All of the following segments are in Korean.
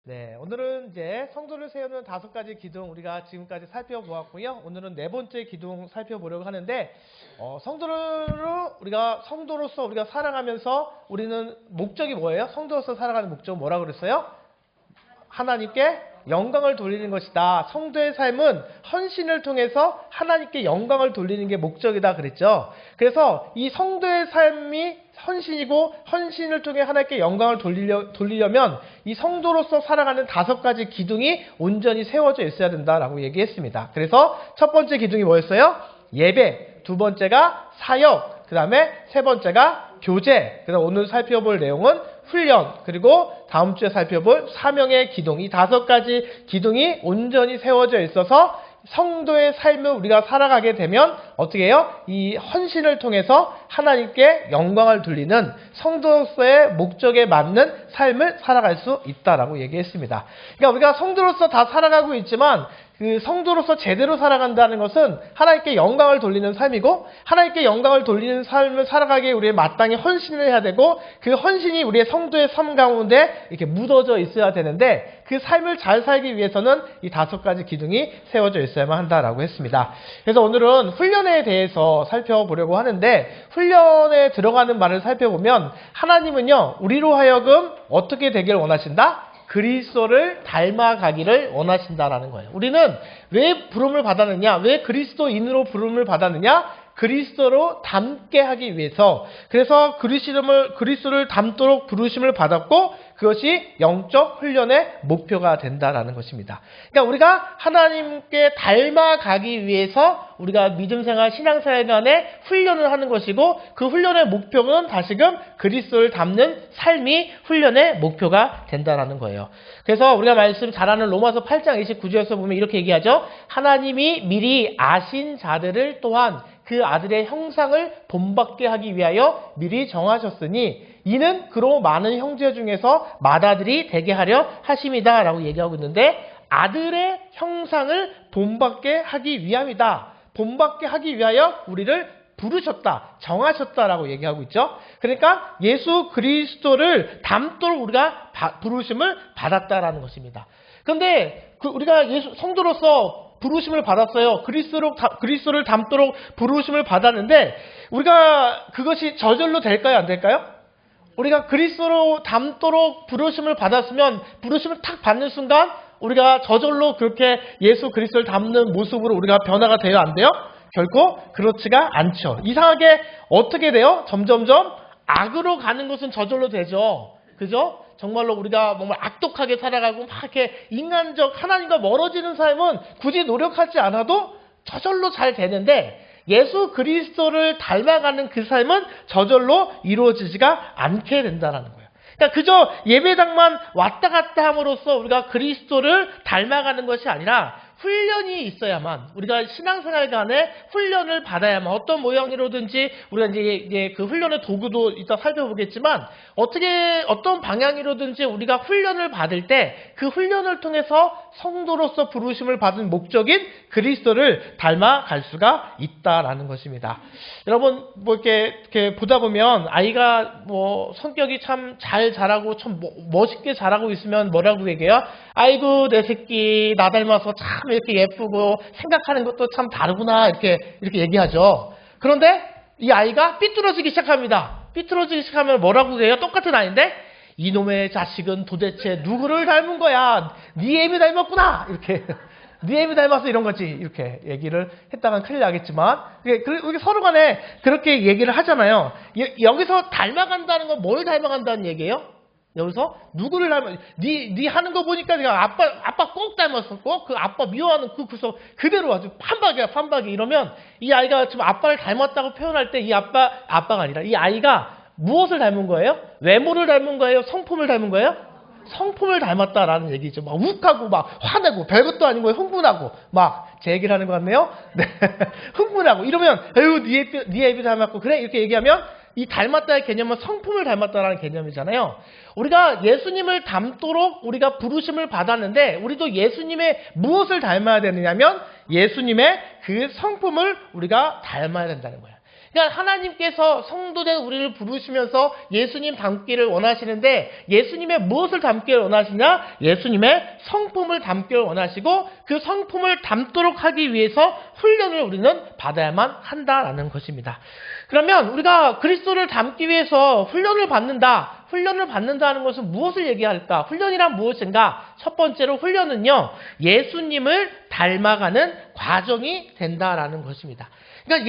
네, 오늘은 이제 성도를 세우는 5가지 기둥 우리가 지금까지 살펴보았고요. 오늘은 4번째 기둥 살펴보려고 하는데 성도로서 우리가 살아가면서 우리는 목적이 뭐예요? 성도로서 살아가는 목적은 뭐라고 그랬어요? 하나님께 영광을 돌리는 것이다. 성도의 삶은 헌신을 통해서 하나님께 영광을 돌리는 게 목적이다 그랬죠. 그래서 이 성도의 삶이 헌신이고 헌신을 통해 하나님께 영광을 돌리려면 이 성도로서 살아가는 5가지 기둥이 온전히 세워져 있어야 된다라고 얘기했습니다. 그래서 첫 번째 기둥이 뭐였어요? 예배, 두 번째가 사역, 그 다음에 세 번째가 교제, 그다음 오늘 살펴볼 내용은 훈련, 그리고 다음 주에 살펴볼 사명의 기둥, 이 5가지 기둥이 온전히 세워져 있어서 성도의 삶을 우리가 살아가게 되면 어떻게 해요? 이 헌신을 통해서 하나님께 영광을 돌리는 성도로서의 목적에 맞는 삶을 살아갈 수 있다라고 얘기했습니다. 그러니까 우리가 성도로서 다 살아가고 있지만 그 성도로서 제대로 살아간다는 것은 하나님께 영광을 돌리는 삶이고, 하나님께 영광을 돌리는 삶을 살아가기에 우리의 마땅히 헌신을 해야 되고, 그 헌신이 우리의 성도의 삶 가운데 이렇게 묻어져 있어야 되는데, 그 삶을 잘 살기 위해서는 이 5가지 기둥이 세워져 있어야만 한다라고 했습니다. 그래서 오늘은 훈련에 대해서 살펴보려고 하는데, 훈련에 들어가는 말을 살펴보면 하나님은요, 우리로 하여금 어떻게 되길 원하신다? 그리스도를 닮아가기를 원하신다라는 거예요. 우리는 왜 부름을 받았느냐? 왜 그리스도인으로 부름을 받았느냐? 그리스도로 닮게 하기 위해서. 그래서 그리스도를 닮도록 부르심을 받았고, 그것이 영적 훈련의 목표가 된다라는 것입니다. 그러니까 우리가 하나님께 닮아가기 위해서 우리가 믿음생활, 신앙생활간에 훈련을 하는 것이고, 그 훈련의 목표는 다시금 그리스도를 닮는 삶이 훈련의 목표가 된다라는 거예요. 그래서 우리가 말씀 잘 아는 로마서 8장 29절에서 보면 이렇게 얘기하죠. 하나님이 미리 아신 자들을 또한 그 아들의 형상을 본받게 하기 위하여 미리 정하셨으니 이는 그로 많은 형제 중에서 맏아들이 되게 하려 하심이다 라고 얘기하고 있는데, 아들의 형상을 본받게 하기 위함이다. 본받게 하기 위하여 우리를 부르셨다, 정하셨다라고 얘기하고 있죠. 그러니까 예수 그리스도를 닮도록 우리가 부르심을 받았다라는 것입니다. 그런데 우리가 성도로서 부르심을 받았어요. 그리스도를 닮도록 부르심을 받았는데, 우리가 그것이 저절로 될까요? 안 될까요? 우리가 그리스도로 닮도록 부르심을 받았으면, 부르심을 탁 받는 순간 우리가 저절로 그렇게 예수 그리스도를 닮는 모습으로 우리가 변화가 돼요? 안 돼요? 결코 그렇지가 않죠. 이상하게 어떻게 돼요? 점점점 악으로 가는 것은 저절로 되죠. 그죠? 정말로 우리가 정말 악독하게 살아가고 막 이렇게 인간적 하나님과 멀어지는 삶은 굳이 노력하지 않아도 저절로 잘 되는데, 예수 그리스도를 닮아가는 그 삶은 저절로 이루어지지가 않게 된다는 거예요. 그러니까 그저 예배당만 왔다 갔다 함으로써 우리가 그리스도를 닮아가는 것이 아니라 훈련이 있어야만, 우리가 신앙생활간에 훈련을 받아야만, 어떤 모양이로든지 우리가 이제 그 훈련의 도구도 이따 살펴보겠지만, 어떤 방향이로든지 우리가 훈련을 받을 때 그 훈련을 통해서 성도로서 부르심을 받은 목적인 그리스도를 닮아갈 수가 있다라는 것입니다. 여러분 이렇게 보다 보면 아이가 성격이 참 잘 자라고 참 멋있게 자라고 있으면 뭐라고 얘기해요? 아이고 내 새끼 나 닮아서 참 이렇게 예쁘고 생각하는 것도 참 다르구나, 이렇게 얘기하죠. 그런데 이 아이가 삐뚤어지기 시작합니다. 삐뚤어지기 시작하면 뭐라고 해요? 똑같은 아이인데, 이놈의 자식은 도대체 누구를 닮은 거야? 네 애비 닮았구나, 이렇게. 네 애비 닮았어, 이런 거지, 이렇게 얘기를 했다간 큰일 나겠지만, 우리 서로 간에 그렇게 얘기를 하잖아요. 여기서 닮아간다는 건 뭘 닮아간다는 얘기예요? 여기서 누구를 네 하는 거 보니까 내가 아빠 꼭 닮았어. 꼭 그 아빠 미워하는 그래서 그대로 아주 판박이 이러면, 이 아이가 지금 아빠를 닮았다고 표현할 때 이 아빠가 아니라 이 아이가 무엇을 닮은 거예요? 외모를 닮은 거예요? 성품을 닮은 거예요? 성품을 닮았다라는 얘기죠. 막 욱하고 막 화내고 별것도 아니고 흥분하고 막 제 얘기를 하는 것 같네요. 네. 흥분하고 이러면 에휴 네 애비 닮았고 그래, 이렇게 얘기하면 이 닮았다의 개념은 성품을 닮았다라는 개념이잖아요. 우리가 예수님을 닮도록 우리가 부르심을 받았는데, 우리도 예수님의 무엇을 닮아야 되느냐면 예수님의 그 성품을 우리가 닮아야 된다는 거예요. 그러니까 하나님께서 성도된 우리를 부르시면서 예수님 닮기를 원하시는데 예수님의 무엇을 닮기를 원하시냐? 예수님의 성품을 담기를 원하시고 그 성품을 담도록 하기 위해서 훈련을 우리는 받아야만 한다라는 것입니다. 그러면 우리가 그리스도를 닮기 위해서 훈련을 받는다. 훈련을 받는다는 것은 무엇을 얘기할까? 훈련이란 무엇인가? 첫 번째로 훈련은요. 예수님을 닮아가는 과정이 된다라는 것입니다. 그러니까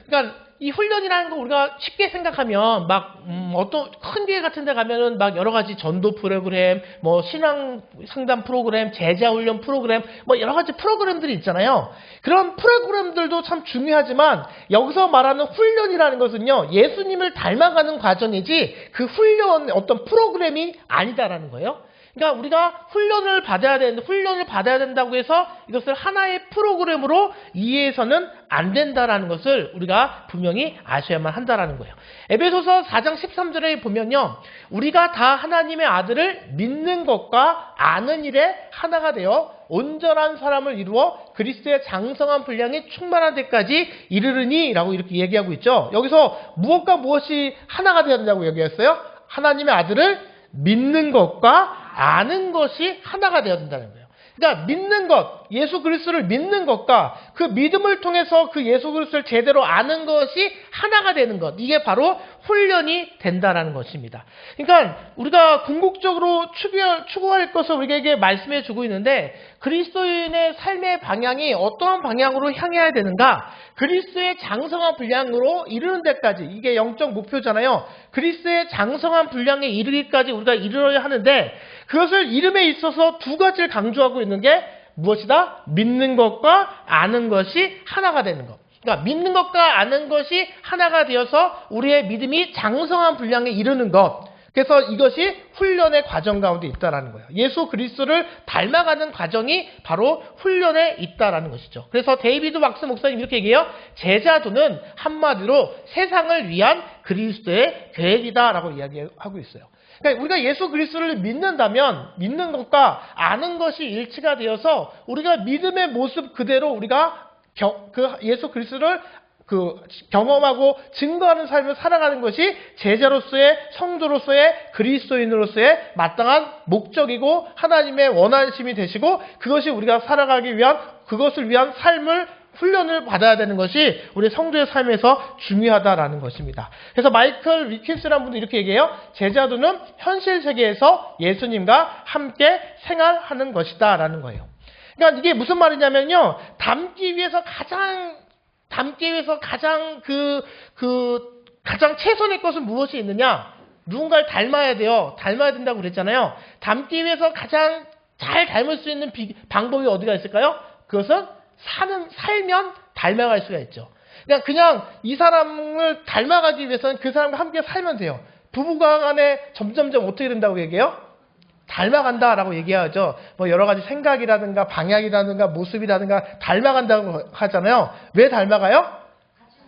그러니까 이 훈련이라는 거 우리가 쉽게 생각하면 막 어떤 큰 교회 같은 데 가면은 막 여러 가지 전도 프로그램, 뭐 신앙 상담 프로그램, 제자 훈련 프로그램, 뭐 여러 가지 프로그램들이 있잖아요. 그런 프로그램들도 참 중요하지만 여기서 말하는 훈련이라는 것은요. 예수님을 닮아가는 과정이지 그 훈련 어떤 프로그램이 아니다라는 거예요. 그러니까 우리가 훈련을 받아야 된다고 해서 이것을 하나의 프로그램으로 이해해서는 안 된다라는 것을 우리가 분명히 아셔야만 한다라는 거예요. 에베소서 4장 13절에 보면요. 우리가 다 하나님의 아들을 믿는 것과 아는 일에 하나가 되어 온전한 사람을 이루어 그리스도의 장성한 분량이 충만한 데까지 이르르니 라고 이렇게 얘기하고 있죠. 여기서 무엇과 무엇이 하나가 되어야 된다고 얘기했어요? 하나님의 아들을 믿는 것과 아는 것이 하나가 되어야 된다는 거예요. 그러니까 믿는 것, 예수 그리스도를 믿는 것과 그 믿음을 통해서 그 예수 그리스도를 제대로 아는 것이 하나가 되는 것. 이게 바로 훈련이 된다라는 것입니다. 그러니까 우리가 궁극적으로 추구할 것을 우리에게 말씀해 주고 있는데 그리스도인의 삶의 방향이 어떠한 방향으로 향해야 되는가? 그리스도의 장성한 분량으로 이르는 데까지 이게 영적 목표잖아요. 그리스도의 장성한 분량에 이르기까지 우리가 이르러야 하는데 그것을 이름에 있어서 두 가지를 강조하고 있는 게 무엇이다? 믿는 것과 아는 것이 하나가 되는 것. 그러니까 믿는 것과 아는 것이 하나가 되어서 우리의 믿음이 장성한 분량에 이르는 것. 그래서 이것이 훈련의 과정 가운데 있다라는 거예요. 예수 그리스도를 닮아가는 과정이 바로 훈련에 있다라는 것이죠. 그래서 데이비드 왁스 목사님 이렇게 얘기해요. 제자도는 한마디로 세상을 위한 그리스도의 계획이다라고 이야기하고 있어요. 그러니까 우리가 예수 그리스도를 믿는다면 믿는 것과 아는 것이 일치가 되어서 우리가 믿음의 모습 그대로 우리가 예수 그리스도를 경험하고 증거하는 삶을 살아가는 것이 제자로서의 성도로서의 그리스도인으로서의 마땅한 목적이고 하나님의 원하심이 되시고 그것이 우리가 살아가기 위한 그것을 위한 훈련을 받아야 되는 것이 우리 성도의 삶에서 중요하다라는 것입니다. 그래서 마이클 위킨스라는 분도 이렇게 얘기해요. 제자도는 현실 세계에서 예수님과 함께 생활하는 것이다 라는 거예요. 그러니까 이게 무슨 말이냐면요. 닮기 위해서 가장 가장 최선의 것은 무엇이 있느냐? 누군가를 닮아야 돼요. 닮아야 된다고 그랬잖아요. 닮기 위해서 가장 잘 닮을 수 있는 방법이 어디가 있을까요? 그것은 살면 닮아갈 수가 있죠. 그냥 이 사람을 닮아가기 위해서는 그 사람과 함께 살면 돼요. 부부가 간에 점점점 어떻게 된다고 얘기해요? 닮아간다라고 얘기하죠. 뭐 여러 가지 생각이라든가 방향이라든가 모습이라든가 닮아간다고 하잖아요. 왜 닮아가요?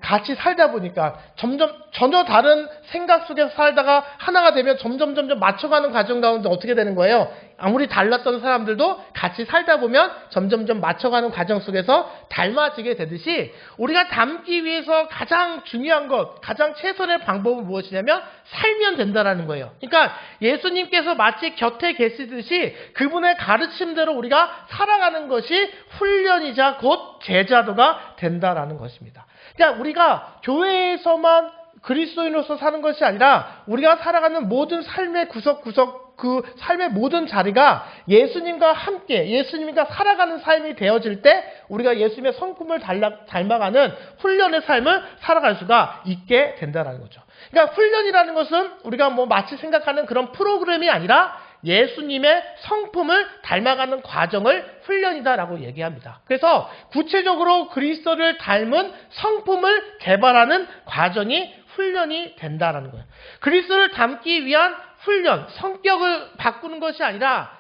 같이 살다 보니까 점점 전혀 다른 생각 속에서 살다가 하나가 되면 점점 맞춰가는 과정 가운데 어떻게 되는 거예요? 아무리 달랐던 사람들도 같이 살다 보면 점점 맞춰가는 과정 속에서 닮아지게 되듯이 우리가 닮기 위해서 가장 중요한 것, 가장 최선의 방법은 무엇이냐면 살면 된다라는 거예요. 그러니까 예수님께서 마치 곁에 계시듯이 그분의 가르침대로 우리가 살아가는 것이 훈련이자 곧 제자도가 된다라는 것입니다. 그러니까 우리가 교회에서만 그리스도인으로서 사는 것이 아니라 우리가 살아가는 모든 삶의 구석구석 그 삶의 모든 자리가 예수님과 함께 예수님과 살아가는 삶이 되어질 때 우리가 예수님의 성품을 닮아가는 훈련의 삶을 살아갈 수가 있게 된다는 거죠. 그러니까 훈련이라는 것은 우리가 마치 생각하는 그런 프로그램이 아니라 예수님의 성품을 닮아가는 과정을 훈련이다라고 얘기합니다. 그래서 구체적으로 그리스도를 닮은 성품을 개발하는 과정이 훈련이 된다라는 거예요. 그리스도를 닮기 위한 훈련, 성격을 바꾸는 것이 아니라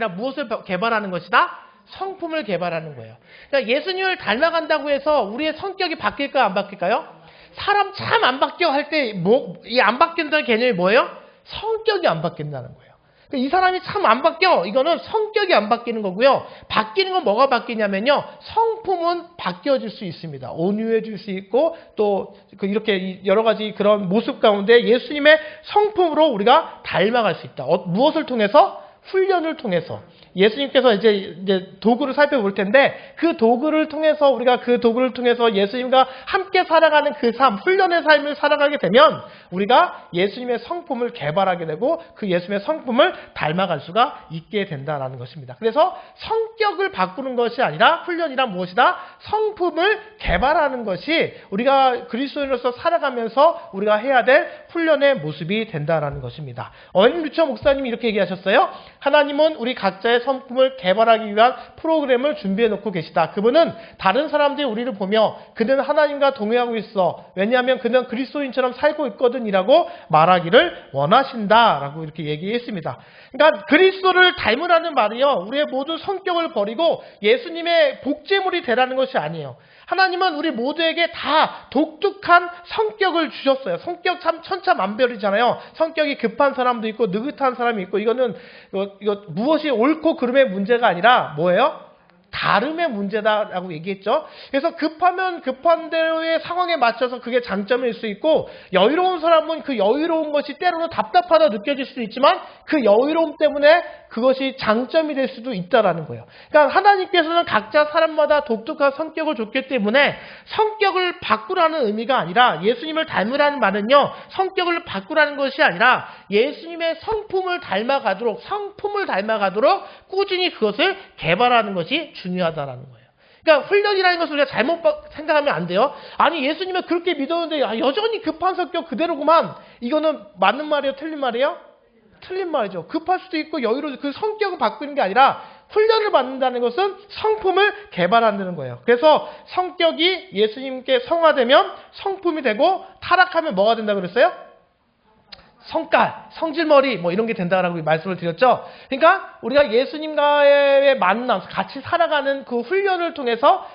무엇을 개발하는 것이다? 성품을 개발하는 거예요. 그러니까 예수님을 닮아간다고 해서 우리의 성격이 바뀔까요? 안 바뀔까요? 사람 참 안 바뀌어 할 때 이 안 바뀐다는 개념이 뭐예요? 성격이 안 바뀐다는 거예요. 이 사람이 참 안 바뀌어. 이거는 성격이 안 바뀌는 거고요. 바뀌는 건 뭐가 바뀌냐면요. 성품은 바뀌어질 수 있습니다. 온유해질 수 있고 또 이렇게 여러 가지 그런 모습 가운데 예수님의 성품으로 우리가 닮아갈 수 있다. 무엇을 통해서? 훈련을 통해서. 예수님께서 이제 도구를 살펴볼 텐데 그 도구를 통해서 우리가 그 도구를 통해서 예수님과 함께 살아가는 그 삶, 훈련의 삶을 살아가게 되면 우리가 예수님의 성품을 개발하게 되고 그 예수님의 성품을 닮아갈 수가 있게 된다라는 것입니다. 그래서 성격을 바꾸는 것이 아니라 훈련이란 무엇이다? 성품을 개발하는 것이 우리가 그리스도인으로서 살아가면서 우리가 해야 될 훈련의 모습이 된다라는 것입니다. 어윈 루처 목사님이 이렇게 얘기하셨어요. 하나님은 우리 각자의 성품을 개발하기 위한 프로그램을 준비해 놓고 계시다. 그분은 다른 사람들이 우리를 보며 그는 하나님과 동행하고 있어. 왜냐하면 그는 그리스도인처럼 살고 있거든 이라고 말하기를 원하신다라고 이렇게 얘기했습니다. 그러니까 그리스도를 닮으라는 말이요. 우리의 모든 성격을 버리고 예수님의 복제물이 되라는 것이 아니에요. 하나님은 우리 모두에게 다 독특한 성격을 주셨어요. 성격 참 천차만별이잖아요. 성격이 급한 사람도 있고 느긋한 사람이 있고 이거 무엇이 옳고 그름의 문제가 아니라 뭐예요? 다름의 문제다라고 얘기했죠. 그래서 급하면 급한 대로의 상황에 맞춰서 그게 장점일 수 있고 여유로운 사람은 그 여유로운 것이 때로는 답답하다 느껴질 수도 있지만 그 여유로움 때문에 그것이 장점이 될 수도 있다라는 거예요. 그러니까 하나님께서는 각자 사람마다 독특한 성격을 줬기 때문에 성격을 바꾸라는 의미가 아니라 예수님을 닮으라는 말은요. 성격을 바꾸라는 것이 아니라 예수님의 성품을 닮아가도록 꾸준히 그것을 개발하는 것이 중요하다라는 거예요. 그러니까 훈련이라는 것을 우리가 잘못 생각하면 안 돼요. 아니 예수님은 그렇게 믿었는데 여전히 급한 성격 그대로구만. 이거는 맞는 말이에요? 틀린 말이에요? 틀린 말이죠. 급할 수도 있고 여유로운 그 성격을 바꾸는 게 아니라 훈련을 받는다는 것은 성품을 개발한다는 거예요. 그래서 성격이 예수님께 성화되면 성품이 되고 타락하면 뭐가 된다고 그랬어요? 성깔, 성질머리 뭐 이런 게 된다라고 말씀을 드렸죠. 그러니까 우리가 예수님과의 만남, 같이 살아가는 그 훈련을 통해서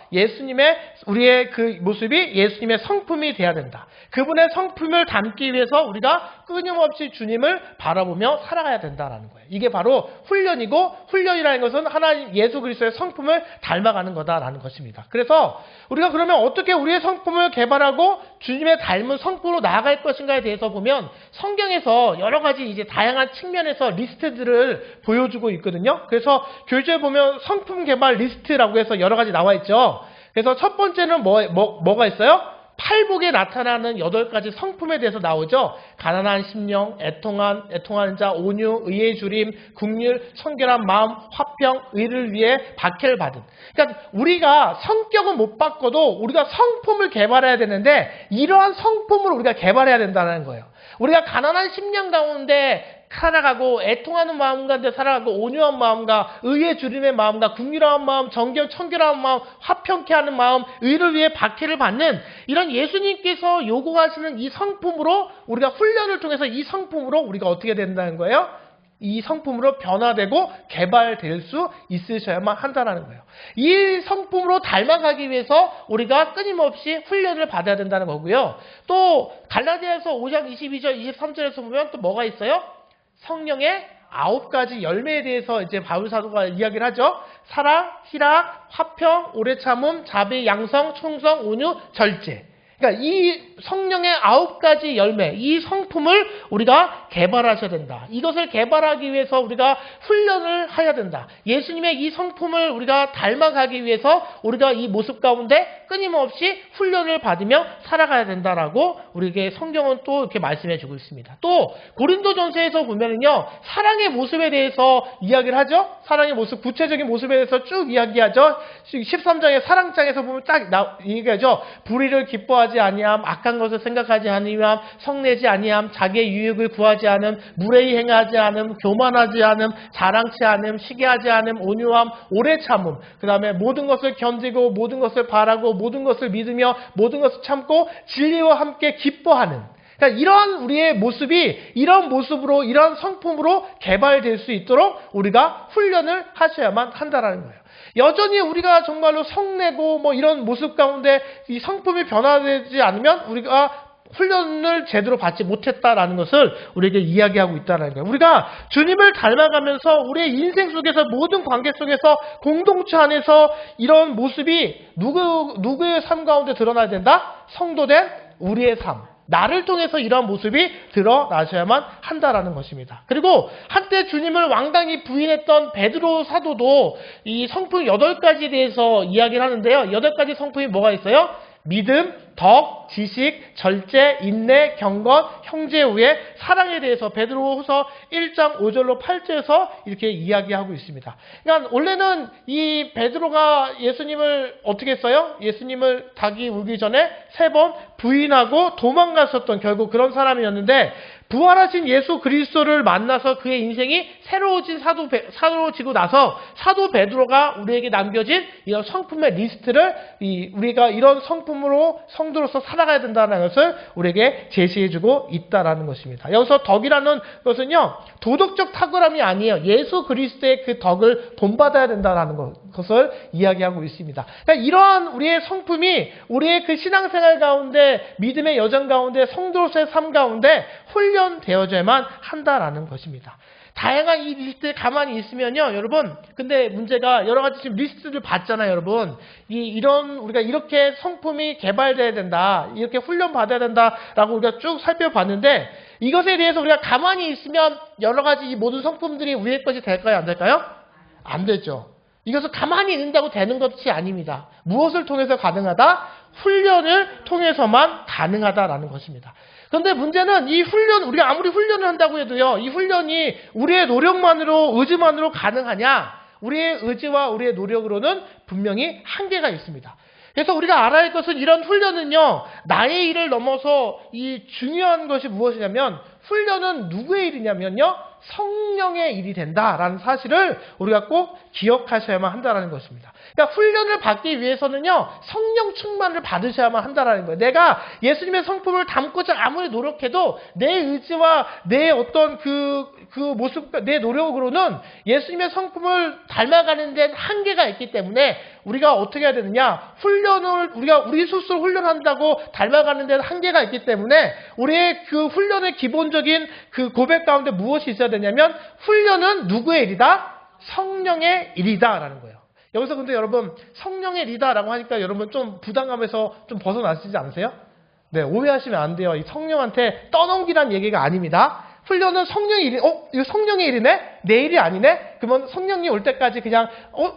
우리의 그 모습이 예수님의 성품이 돼야 된다. 그분의 성품을 담기 위해서 우리가 끊임없이 주님을 바라보며 살아가야 된다라는 거예요. 이게 바로 훈련이고 훈련이라는 것은 하나님 예수 그리스도의 성품을 닮아가는 거다라는 것입니다. 그래서 우리가 그러면 어떻게 우리의 성품을 개발하고 주님의 닮은 성품으로 나아갈 것인가에 대해서 보면 성경에서 여러 가지 이제 다양한 측면에서 리스트들을 보여주고 있거든요. 그래서 교재에 보면 성품 개발 리스트라고 해서 여러 가지 나와 있죠. 그래서 첫 번째는 뭐가 있어요? 팔복에 나타나는 8가지 성품에 대해서 나오죠. 가난한 심령, 애통하는 자, 온유, 의의 주림, 긍휼, 청결한 마음, 화평, 의를 위해 박해를 받은. 그러니까 우리가 성격은 못 바꿔도 우리가 성품을 개발해야 되는데 이러한 성품을 우리가 개발해야 된다는 거예요. 우리가 가난한 심령 가운데 살아가고 애통하는 마음 가운데 살아가고 온유한 마음과 의의 주림의 마음과 긍휼한 마음, 청결한 마음, 화평케 하는 마음, 의를 위해 박해를 받는 이런 예수님께서 요구하시는 이 성품으로 우리가 훈련을 통해서 이 성품으로 우리가 어떻게 된다는 거예요? 이 성품으로 변화되고 개발될 수 있으셔야만 한다는 거예요. 이 성품으로 닮아가기 위해서 우리가 끊임없이 훈련을 받아야 된다는 거고요. 또 갈라디아서 5장 22절 23절에서 보면 또 뭐가 있어요? 성령의 9가지 열매에 대해서 이제 바울 사도가 이야기를 하죠. 사랑, 희락, 화평, 오래 참음, 자비, 양성, 충성, 온유, 절제. 그러니까 이 성령의 9가지 열매, 이 성품을 우리가 개발하셔야 된다. 이것을 개발하기 위해서 우리가 훈련을 해야 된다. 예수님의 이 성품을 우리가 닮아가기 위해서 우리가 이 모습 가운데 끊임없이 훈련을 받으며 살아가야 된다라고 우리에게 성경은 또 이렇게 말씀해 주고 있습니다. 또 고린도전서에서 보면은요, 사랑의 모습에 대해서 이야기를 하죠. 사랑의 모습, 구체적인 모습에 대해서 쭉 이야기하죠. 13장의 사랑장에서 보면 딱 얘기하죠. 불의를 기뻐하지 아니함, 악한 것을 생각하지 아니함, 성내지 아니함, 자기의 유익을 구하지 않음, 무례히 행하지 않음, 교만하지 않음, 자랑치 않음, 시기하지 않음, 온유함, 오래 참음. 그 다음에 모든 것을 견디고 모든 것을 바라고 모든 것을 믿으며 모든 것을 참고 진리와 함께 기뻐하는. 그러니까 이러한 우리의 모습이 이런 모습으로 이러한 성품으로 개발될 수 있도록 우리가 훈련을 하셔야만 한다라는 거예요. 여전히 우리가 정말로 성내고 뭐 이런 모습 가운데 이 성품이 변화되지 않으면 우리가 훈련을 제대로 받지 못했다라는 것을 우리에게 이야기하고 있다는 거예요. 우리가 주님을 닮아가면서 우리의 인생 속에서 모든 관계 속에서 공동체 안에서 이런 모습이 누구의 삶 가운데 드러나야 된다? 성도된 우리의 삶. 나를 통해서 이러한 모습이 드러나셔야만 한다라는 것입니다. 그리고 한때 주님을 완강히 부인했던 베드로 사도도 이 성품 8가지에 대해서 이야기를 하는데요. 8가지 성품이 뭐가 있어요? 믿음, 덕, 지식, 절제, 인내, 경건, 형제 우애, 사랑에 대해서 베드로후서 1장 5절로 8절에서 이렇게 이야기하고 있습니다. 그러니까 원래는 이 베드로가 예수님을 어떻게 했어요? 예수님을 닭이 울기 전에 3번 부인하고 도망갔었던 결국 그런 사람이었는데 부활하신 예수 그리스도를 만나서 그의 인생이 새로워지고 나서 사도 베드로가 우리에게 남겨진 이런 성품의 리스트를 우리가 이런 성품으로 성도로서 살아가야 된다는 것을 우리에게 제시해주고 있다라는 것입니다. 여기서 덕이라는 것은요 도덕적 탁월함이 아니에요. 예수 그리스도의 그 덕을 본받아야 된다는 것을 이야기하고 있습니다. 그러니까 이러한 우리의 성품이 우리의 그 신앙생활 가운데 믿음의 여정 가운데 성도로서의 삶 가운데 훈련되어져야만 한다라는 것입니다. 다양한 이 리스트에 가만히 있으면요, 여러분. 근데 문제가 여러 가지 지금 리스트를 봤잖아요, 여러분. 이런 우리가 이렇게 성품이 개발돼야 된다, 이렇게 훈련 받아야 된다라고 우리가 쭉 살펴봤는데 이것에 대해서 우리가 가만히 있으면 여러 가지 이 모든 성품들이 우리의 것이 될까요, 안 될까요? 안 되죠. 이것을 가만히 있는다고 되는 것이 아닙니다. 무엇을 통해서 가능하다? 훈련을 통해서만 가능하다라는 것입니다. 그런데 문제는 이 훈련, 우리가 아무리 훈련을 한다고 해도요, 이 훈련이 우리의 노력만으로, 의지만으로 가능하냐? 우리의 의지와 우리의 노력으로는 분명히 한계가 있습니다. 그래서 우리가 알아야 할 것은 이런 훈련은요, 나의 일을 넘어서 이 중요한 것이 무엇이냐면, 훈련은 누구의 일이냐면요, 성령의 일이 된다라는 사실을 우리가 꼭 기억하셔야만 한다는 것입니다. 그러니까 훈련을 받기 위해서는요, 성령 충만을 받으셔야만 한다는 거예요. 내가 예수님의 성품을 담고자 아무리 노력해도 내 의지와 내 어떤 그 모습, 내 노력으로는 예수님의 성품을 닮아가는 데는 한계가 있기 때문에 우리가 어떻게 해야 되느냐? 우리 스스로 훈련한다고 닮아가는 데는 한계가 있기 때문에 우리의 그 훈련의 기본적인 그 고백 가운데 무엇이 있어야 되냐면 훈련은 누구의 일이다? 성령의 일이다라는 거예요. 여기서 근데 여러분 성령의 일이다라고 하니까 여러분 좀 부담감에서 좀 벗어나시지 않으세요? 네, 오해하시면 안 돼요. 이 성령한테 떠넘기란 얘기가 아닙니다. 훈련은 성령의 일이, 이거 성령의 일이네? 내 일이 아니네? 그러면 성령이 올 때까지 그냥,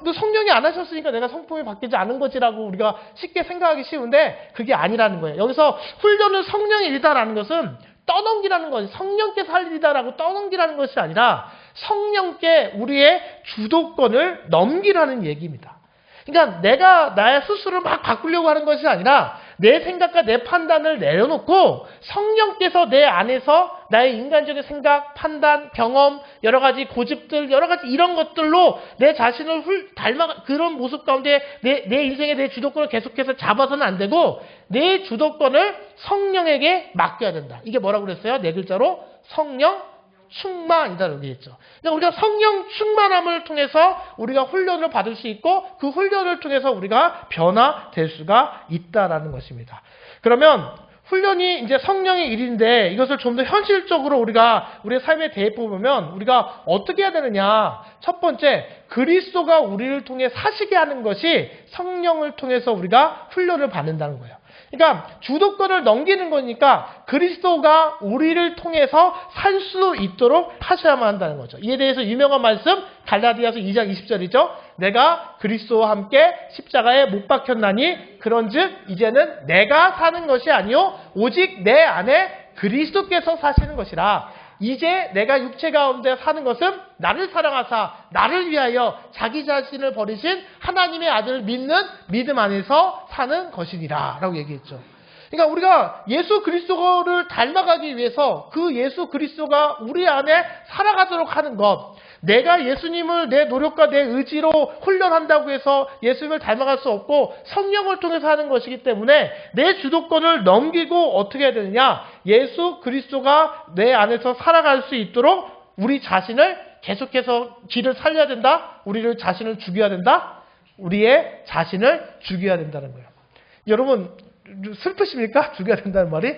너 성령이 안 하셨으니까 내가 성품이 바뀌지 않은 거지라고 우리가 쉽게 생각하기 쉬운데 그게 아니라는 거예요. 여기서 훈련은 성령의 일이다라는 것은 떠넘기라는 것이 성령께서 할 일이다라고 떠넘기라는 것이 아니라 성령께 우리의 주도권을 넘기라는 얘기입니다. 그러니까 내가 나의 스스로를 막 바꾸려고 하는 것이 아니라 내 생각과 내 판단을 내려놓고 성령께서 내 안에서 나의 인간적인 생각, 판단, 경험, 여러 가지 고집들, 여러 가지 이런 것들로 내 자신을 그런 모습 가운데 내 인생의 내 주도권을 계속해서 잡아서는 안 되고 내 주도권을 성령에게 맡겨야 된다. 이게 뭐라고 그랬어요? 4글자로 성령 충만이다 여기 있죠. 그러니까 우리가 성령 충만함을 통해서 우리가 훈련을 받을 수 있고 그 훈련을 통해서 우리가 변화될 수가 있다라는 것입니다. 그러면 훈련이 이제 성령의 일인데 이것을 좀 더 현실적으로 우리가 우리의 삶에 대입해 보면 우리가 어떻게 해야 되느냐? 첫 번째, 그리스도가 우리를 통해 사시게 하는 것이 성령을 통해서 우리가 훈련을 받는다는 거예요. 그러니까 주도권을 넘기는 거니까 그리스도가 우리를 통해서 살 수 있도록 하셔야만 한다는 거죠. 이에 대해서 유명한 말씀 갈라디아서 2장 20절이죠. 내가 그리스도와 함께 십자가에 못 박혔나니 그런즉 이제는 내가 사는 것이 아니요 오직 내 안에 그리스도께서 사시는 것이라. 이제 내가 육체 가운데 사는 것은 나를 사랑하사 나를 위하여 자기 자신을 버리신 하나님의 아들을 믿는 믿음 안에서 사는 것이니라 라고 얘기했죠. 그러니까 우리가 예수 그리스도를 닮아가기 위해서 그 예수 그리스도가 우리 안에 살아가도록 하는 것, 내가 예수님을 내 노력과 내 의지로 훈련한다고 해서 예수님을 닮아갈 수 없고 성령을 통해서 하는 것이기 때문에 내 주도권을 넘기고 어떻게 해야 되느냐? 예수 그리스도가 내 안에서 살아갈 수 있도록 우리 자신을 계속해서 길을 살려야 된다? 우리를 자신을 죽여야 된다? 우리의 자신을 죽여야 된다는 거예요. 여러분 슬프십니까? 죽여야 된다는 말이?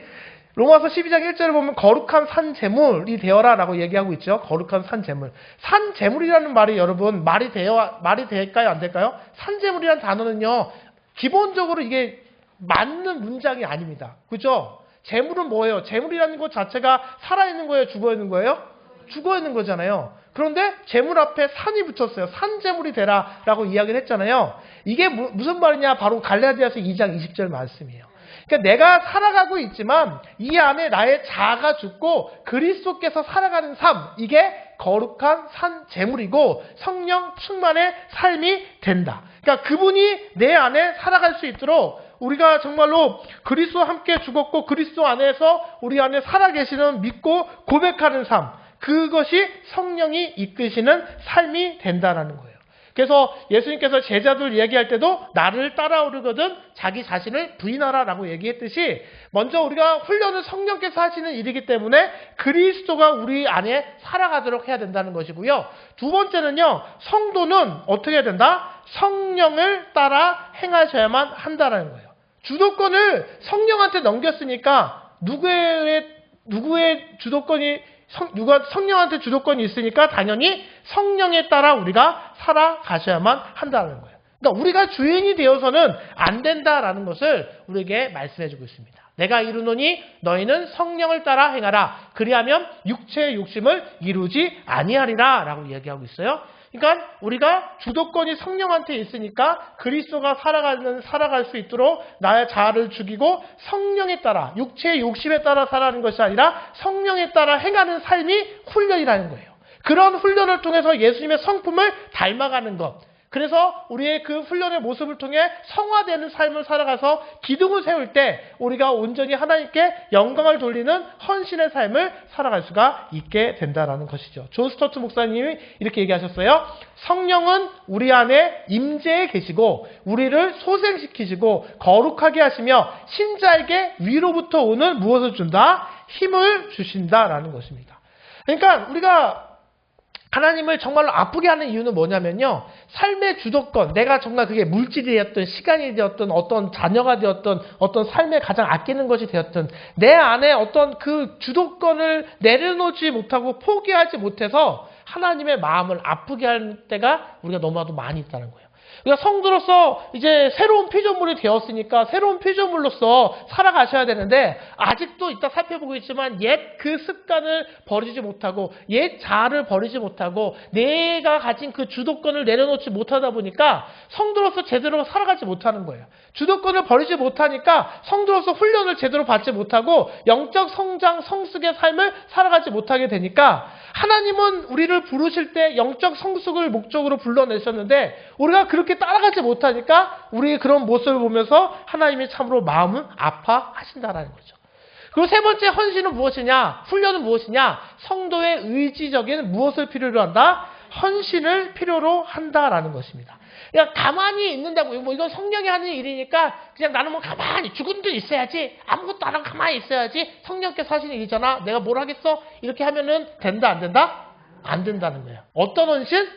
로마서 12장 1절을 보면 거룩한 산 제물이 되어라 라고 얘기하고 있죠. 거룩한 산 제물. 산 제물이라는 말이 여러분 말이 될까요? 안 될까요? 산 제물이라는 단어는요. 기본적으로 이게 맞는 문장이 아닙니다. 그죠? 제물은 뭐예요? 제물이라는 것 자체가 살아있는 거예요? 죽어있는 거예요? 죽어있는 거잖아요. 그런데 제물 앞에 산이 붙었어요. 산 제물이 되라 라고 이야기를 했잖아요. 이게 무슨 말이냐? 바로 갈라디아서 2장 20절 말씀이에요. 그러니까 내가 살아가고 있지만 이 안에 나의 자아가 죽고 그리스도께서 살아가는 삶, 이게 거룩한 산 제물이고 성령 충만의 삶이 된다. 그러니까 그분이 내 안에 살아갈 수 있도록 우리가 정말로 그리스도와 함께 죽었고 그리스도 안에서 우리 안에 살아계시는 믿고 고백하는 삶, 그것이 성령이 이끄시는 삶이 된다라는 거예요. 그래서 예수님께서 제자들 얘기할 때도 나를 따라오르거든 자기 자신을 부인하라라고 얘기했듯이 먼저 우리가 훈련은 성령께서 하시는 일이기 때문에 그리스도가 우리 안에 살아가도록 해야 된다는 것이고요. 두 번째는요. 성도는 어떻게 해야 된다? 성령을 따라 행하셔야만 한다는 거예요. 주도권을 성령한테 넘겼으니까 누구의 주도권이 누가 성령한테 주도권이 있으니까 당연히 성령에 따라 우리가 살아가셔야만 한다는 거예요. 그러니까 우리가 주인이 되어서는 안 된다라는 것을 우리에게 말씀해주고 있습니다. 내가 이루노니 너희는 성령을 따라 행하라. 그리하면 육체의 욕심을 이루지 아니하리라 라고 이야기하고 있어요. 그러니까 우리가 주도권이 성령한테 있으니까 그리스도가 살아갈 수 있도록 나의 자아를 죽이고 성령에 따라 육체의 욕심에 따라 살아가는 것이 아니라 성령에 따라 행하는 삶이 훈련이라는 거예요. 그런 훈련을 통해서 예수님의 성품을 닮아가는 것. 그래서 우리의 그 훈련의 모습을 통해 성화되는 삶을 살아가서 기둥을 세울 때 우리가 온전히 하나님께 영광을 돌리는 헌신의 삶을 살아갈 수가 있게 된다는 것이죠. 존 스토트 목사님이 이렇게 얘기하셨어요. 성령은 우리 안에 임재해 계시고 우리를 소생시키시고 거룩하게 하시며 신자에게 위로부터 오는 무엇을 준다? 힘을 주신다라는 것입니다. 그러니까 우리가 하나님을 정말로 아프게 하는 이유는 뭐냐면요. 삶의 주도권, 내가 정말 그게 물질이 되었든 시간이 되었든 어떤 자녀가 되었든 어떤 삶에 가장 아끼는 것이 되었든 내 안에 어떤 그 주도권을 내려놓지 못하고 포기하지 못해서 하나님의 마음을 아프게 할 때가 우리가 너무나도 많이 있다는 거예요. 그러니까 성도로서 이제 새로운 피조물이 되었으니까 새로운 피조물로서 살아가셔야 되는데 아직도 이따 살펴보고 있지만 옛 그 습관을 버리지 못하고 옛 자아를 버리지 못하고 내가 가진 그 주도권을 내려놓지 못하다 보니까 성도로서 제대로 살아가지 못하는 거예요. 주도권을 버리지 못하니까 성도로서 훈련을 제대로 받지 못하고 영적 성장, 성숙의 삶을 살아가지 못하게 되니까 하나님은 우리를 부르실 때 영적 성숙을 목적으로 불러내셨는데 우리가 그렇게 따라가지 못하니까 우리의 그런 모습을 보면서 하나님이 참으로 마음을 아파하신다는 거죠. 그리고 세 번째 헌신은 무엇이냐? 훈련은 무엇이냐? 성도의 의지적인 무엇을 필요로 한다? 헌신을 필요로 한다라는 것입니다. 그러니까 가만히 있는다고 뭐 이건 성령이 하는 일이니까 그냥 나는 뭐 가만히 죽은 듯 있어야지 아무것도 안 하고 가만히 있어야지 성령께서 하시는 일이잖아 내가 뭘 하겠어? 이렇게 하면은 된다 안 된다? 안 된다는 거예요. 어떤 헌신?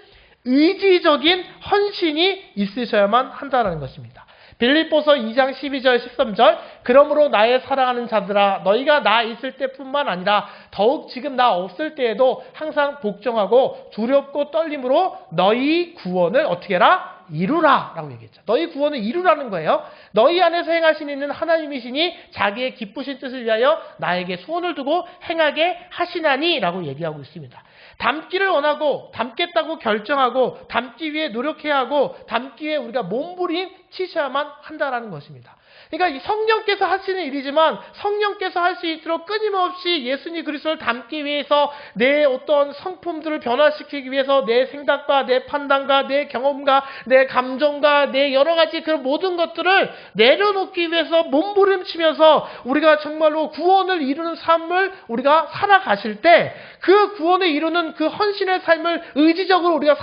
의지적인 헌신이 있으셔야만 한다는 것입니다. 빌립보서 2장 12절 13절 그러므로 나의 사랑하는 자들아 너희가 나 있을 때뿐만 아니라 더욱 지금 나 없을 때에도 항상 복종하고 두렵고 떨림으로 너희 구원을 어떻게 해라? 이루라 라고 얘기했죠. 너희 구원을 이루라는 거예요. 너희 안에서 행하신 이는 하나님이시니 자기의 기쁘신 뜻을 위하여 나에게 소원을 두고 행하게 하시나니 라고 얘기하고 있습니다. 닮기를 원하고 닮겠다고 결정하고 닮기 위해 노력해야 하고 닮기 위해 우리가 몸부림치셔야만 한다라는 것입니다. 그러니까 이 성령께서 하시는 일이지만 성령께서 할 수 있도록 끊임없이 예수님 그리스도를 닮기 위해서 내 어떤 성품들을 변화시키기 위해서 내 생각과 내 판단과 내 경험과 내 감정과 내 여러 가지 그런 모든 것들을 내려놓기 위해서 몸부림치면서 우리가 정말로 구원을 이루는 삶을 우리가 살아가실 때 그 구원을 이루는 그 헌신의 삶을 의지적으로 우리가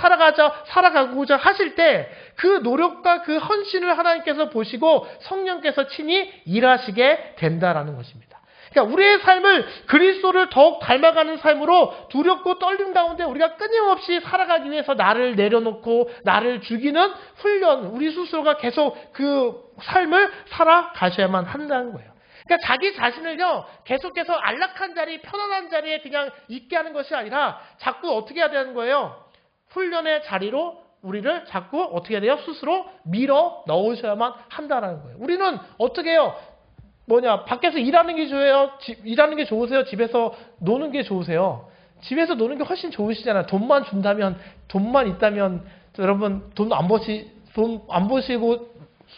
살아가고자 하실 때 그 노력과 그 헌신을 하나님께서 보시고 성령께서 친히 일하시게 된다라는 것입니다. 그러니까 우리의 삶을 그리스도를 더욱 닮아가는 삶으로 두렵고 떨림 가운데 우리가 끊임없이 살아가기 위해서 나를 내려놓고 나를 죽이는 훈련, 우리 스스로가 계속 그 삶을 살아가셔야만 한다는 거예요. 그러니까 자기 자신을요, 계속해서 안락한 자리, 편안한 자리에 그냥 있게 하는 것이 아니라 자꾸 어떻게 해야 되는 거예요? 훈련의 자리로 우리를 자꾸 어떻게 해야 돼요? 스스로 밀어 넣으셔야만 한다는 거예요. 우리는 어떻게 해요? 밖에서 일하는 게 좋아요? 일하는 게 좋으세요? 집에서 노는 게 좋으세요? 집에서 노는 게 훨씬 좋으시잖아요. 돈만 준다면, 돈만 있다면, 여러분, 돈 안 버시고,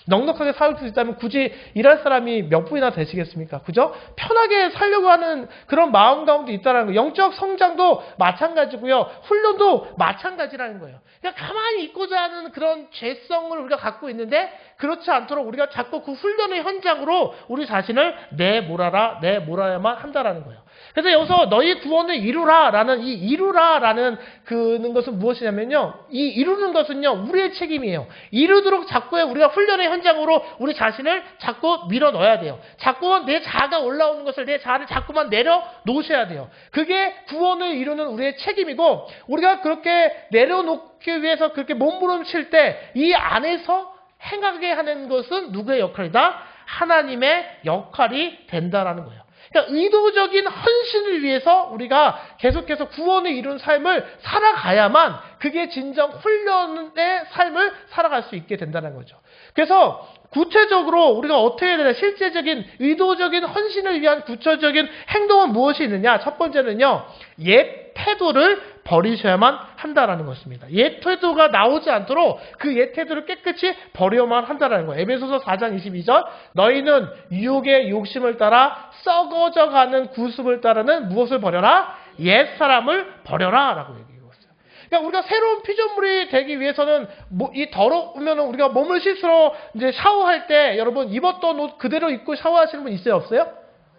넉넉하게 살 수 있다면 굳이 일할 사람이 몇 분이나 되시겠습니까? 그죠? 편하게 살려고 하는 그런 마음 가운데 있다는 거예요. 영적 성장도 마찬가지고요. 훈련도 마찬가지라는 거예요. 그냥 가만히 있고자 하는 그런 죄성을 우리가 갖고 있는데 그렇지 않도록 우리가 자꾸 그 훈련의 현장으로 우리 자신을 내몰아야만 한다라는 거예요. 그래서 여기서 너희 구원을 이루라라는 이 이루라라는 것은 무엇이냐면요. 이 이루는 것은요. 우리의 책임이에요. 이루도록 자꾸 우리가 훈련의 현장으로 우리 자신을 자꾸 밀어 넣어야 돼요. 자꾸 내 자아가 올라오는 것을 내 자아를 자꾸만 내려놓으셔야 돼요. 그게 구원을 이루는 우리의 책임이고 우리가 그렇게 내려놓기 위해서 그렇게 몸부림칠 때 이 안에서 행하게 하는 것은 누구의 역할이다? 하나님의 역할이 된다라는 거예요. 그러니까 의도적인 헌신을 위해서 우리가 계속해서 구원을 이룬 삶을 살아가야만 그게 진정 훈련의 삶을 살아갈 수 있게 된다는 거죠. 그래서 구체적으로 우리가 어떻게 해야 되나 실제적인 의도적인 헌신을 위한 구체적인 행동은 무엇이 있느냐? 첫 번째는요. 옛 태도를 버리셔야만 한다라는 것입니다. 옛 태도가 나오지 않도록 그 옛 태도를 깨끗이 버려야만 한다라는 거예요. 에베소서 4장 22절 너희는 유혹의 욕심을 따라 썩어져가는 구습을 따르는 무엇을 버려라? 옛 사람을 버려라 라고 얘기하고 있어요. 그러니까 우리가 새로운 피조물이 되기 위해서는 이 더러우면 우리가 몸을 씻으러 이제 샤워할 때 여러분 입었던 옷 그대로 입고 샤워하시는 분 있어요? 없어요?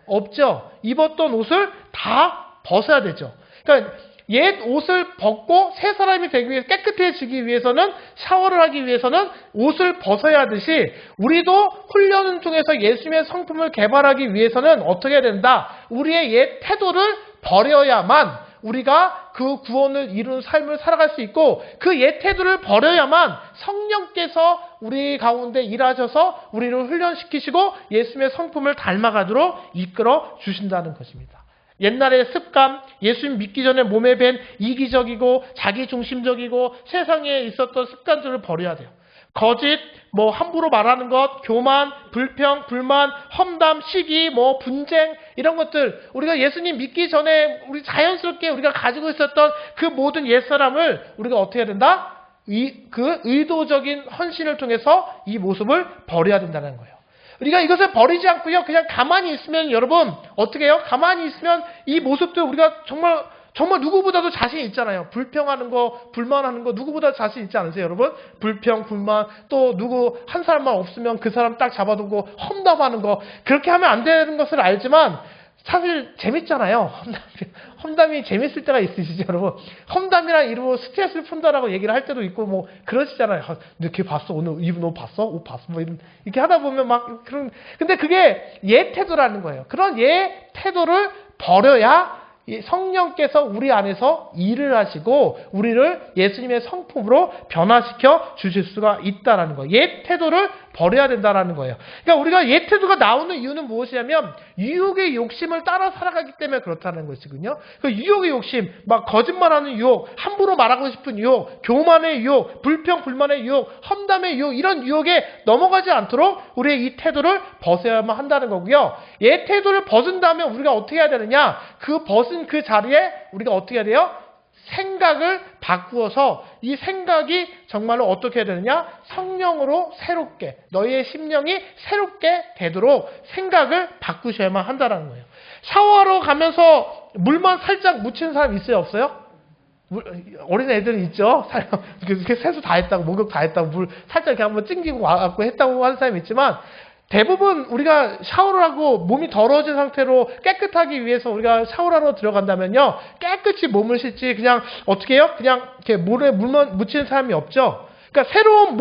없죠. 입었던 옷을 다 벗어야 되죠. 그러니까 옛 옷을 벗고 새 사람이 되기 위해서 깨끗해지기 위해서는 샤워를 하기 위해서는 옷을 벗어야 하듯이 우리도 훈련을 통해서 예수님의 성품을 개발하기 위해서는 어떻게 해야 된다? 우리의 옛 태도를 버려야만 우리가 그 구원을 이루는 삶을 살아갈 수 있고 그 옛 태도를 버려야만 성령께서 우리 가운데 일하셔서 우리를 훈련시키시고 예수님의 성품을 닮아가도록 이끌어 주신다는 것입니다. 옛날의 습관, 예수님 믿기 전에 몸에 밴 이기적이고 자기중심적이고 세상에 있었던 습관들을 버려야 돼요. 거짓, 함부로 말하는 것, 교만, 불평, 불만, 험담, 시기, 분쟁 이런 것들 우리가 예수님 믿기 전에 우리 자연스럽게 우리가 가지고 있었던 그 모든 옛사람을 우리가 어떻게 해야 된다? 그 의도적인 헌신을 통해서 이 모습을 버려야 된다는 거예요. 우리가 이것을 버리지 않고요. 그냥 가만히 있으면 여러분 어떻게 해요? 가만히 있으면 이 모습들 우리가 정말 누구보다도 자신 있잖아요. 불평하는 거, 불만하는 거 누구보다 자신 있지 않으세요, 여러분? 불평, 불만 또 누구 한 사람만 없으면 그 사람 딱 잡아두고 험담하는 거 그렇게 하면 안 되는 것을 알지만 사실 재밌잖아요. 험담이 재밌을 때가 있으시죠, 여러분? 험담이란 이름으로 스트레스를 푼다라고 얘기를 할 때도 있고 그러시잖아요. 너 걔 봤어? 오늘 입은 옷 봤어? 옷 봤어? 이렇게 하다 보면 근데 그게 옛 태도라는 거예요. 그런 옛 태도를 버려야 성령께서 우리 안에서 일을 하시고 우리를 예수님의 성품으로 변화시켜 주실 수가 있다라는 거예요. 옛 태도를 버려야 된다라는 거예요. 그러니까 우리가 옛 태도가 나오는 이유는 무엇이냐면 유혹의 욕심을 따라 살아가기 때문에 그렇다는 것이거든요. 그 유혹의 욕심, 거짓말하는 유혹, 함부로 말하고 싶은 유혹, 교만의 유혹, 불평, 불만의 유혹, 험담의 유혹 이런 유혹에 넘어가지 않도록 우리의 이 태도를 벗어야만 한다는 거고요. 옛 태도를 벗은다면 우리가 어떻게 해야 되느냐? 그 벗은 그 자리에 우리가 어떻게 해야 돼요? 생각을 바꾸어서 이 생각이 정말로 어떻게 해야 되느냐? 성령으로 새롭게 너희의 심령이 새롭게 되도록 생각을 바꾸셔야만 한다는 거예요. 샤워하러 가면서 물만 살짝 묻히는 사람 있어요? 없어요? 어린 애들은 있죠. 이렇게 세수 다 했다고 목욕 다 했다고 물 살짝 이렇게 한번 찡기고 와갖고 했다고 하는 사람이 있지만 대부분 우리가 샤워를 하고 몸이 더러워진 상태로 깨끗하기 위해서 우리가 샤워를 하러 들어간다면요. 깨끗이 몸을 씻지 그냥 어떻게 해요? 그냥 이렇게 물만 묻히는 사람이 없죠. 그러니까 새로운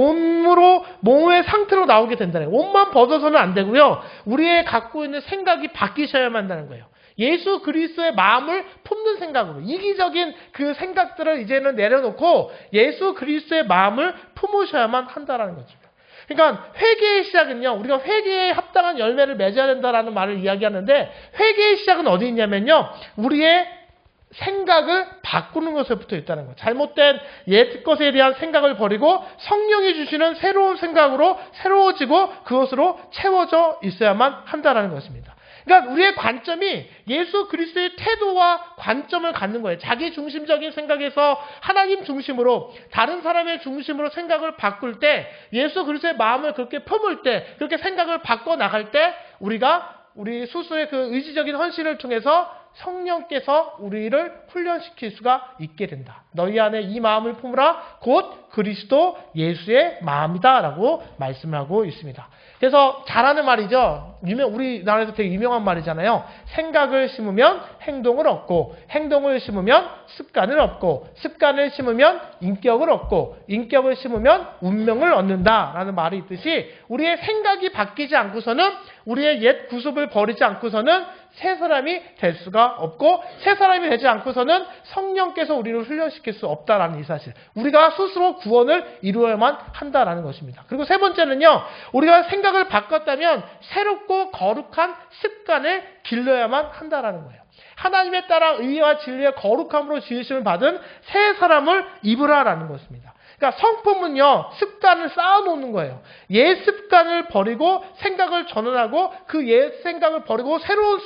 몸의 상태로 나오게 된다는 거예요. 옷만 벗어서는 안 되고요. 우리의 갖고 있는 생각이 바뀌셔야만 한다는 거예요. 예수 그리스도의 마음을 품는 생각으로 이기적인 그 생각들을 이제는 내려놓고 예수 그리스도의 마음을 품으셔야만 한다는 거죠. 그러니까 회개의 시작은요, 우리가 회개에 합당한 열매를 맺어야 된다라는 말을 이야기하는데, 회개의 시작은 어디 있냐면요, 우리의 생각을 바꾸는 것에부터 있다는 거예요. 잘못된 옛 것에 대한 생각을 버리고 성령이 주시는 새로운 생각으로 새로워지고 그것으로 채워져 있어야만 한다는 것입니다. 그러니까 우리의 관점이 예수 그리스도의 태도와 관점을 갖는 거예요. 자기 중심적인 생각에서 하나님 중심으로, 다른 사람의 중심으로 생각을 바꿀 때, 예수 그리스도의 마음을 그렇게 품을 때, 그렇게 생각을 바꿔 나갈 때, 우리가 우리 스스로의 그 의지적인 헌신을 통해서 성령께서 우리를 훈련시킬 수가 있게 된다. 너희 안에 이 마음을 품으라 곧 그리스도 예수의 마음이다 라고 말씀하고 있습니다. 그래서 잘하는 말이죠. 우리나라에서 되게 유명한 말이잖아요. 생각을 심으면 행동을 얻고, 행동을 심으면 습관을 얻고, 습관을 심으면 인격을 얻고, 인격을 심으면 운명을 얻는다라는 말이 있듯이, 우리의 생각이 바뀌지 않고서는, 우리의 옛 구습을 버리지 않고서는 새 사람이 될 수가 없고, 새 사람이 되지 않고서는 성령께서 우리를 훈련시킬 수 없다라는 이 사실. 우리가 스스로 구원을 이루어야만 한다라는 것입니다. 그리고 세 번째는요, 우리가 생각을 바꿨다면 새롭고 거룩한 습관을 길러야만 한다라는 거예요. 하나님에 따라 의와 진리의 거룩함으로 지으심을 받은 새 사람을 입으라라는 것입니다. 그러니까 성품은요, 습관을 쌓아놓는 거예요. 옛 습관을 버리고 생각을 전환하고, 그 옛 생각을 버리고 새로운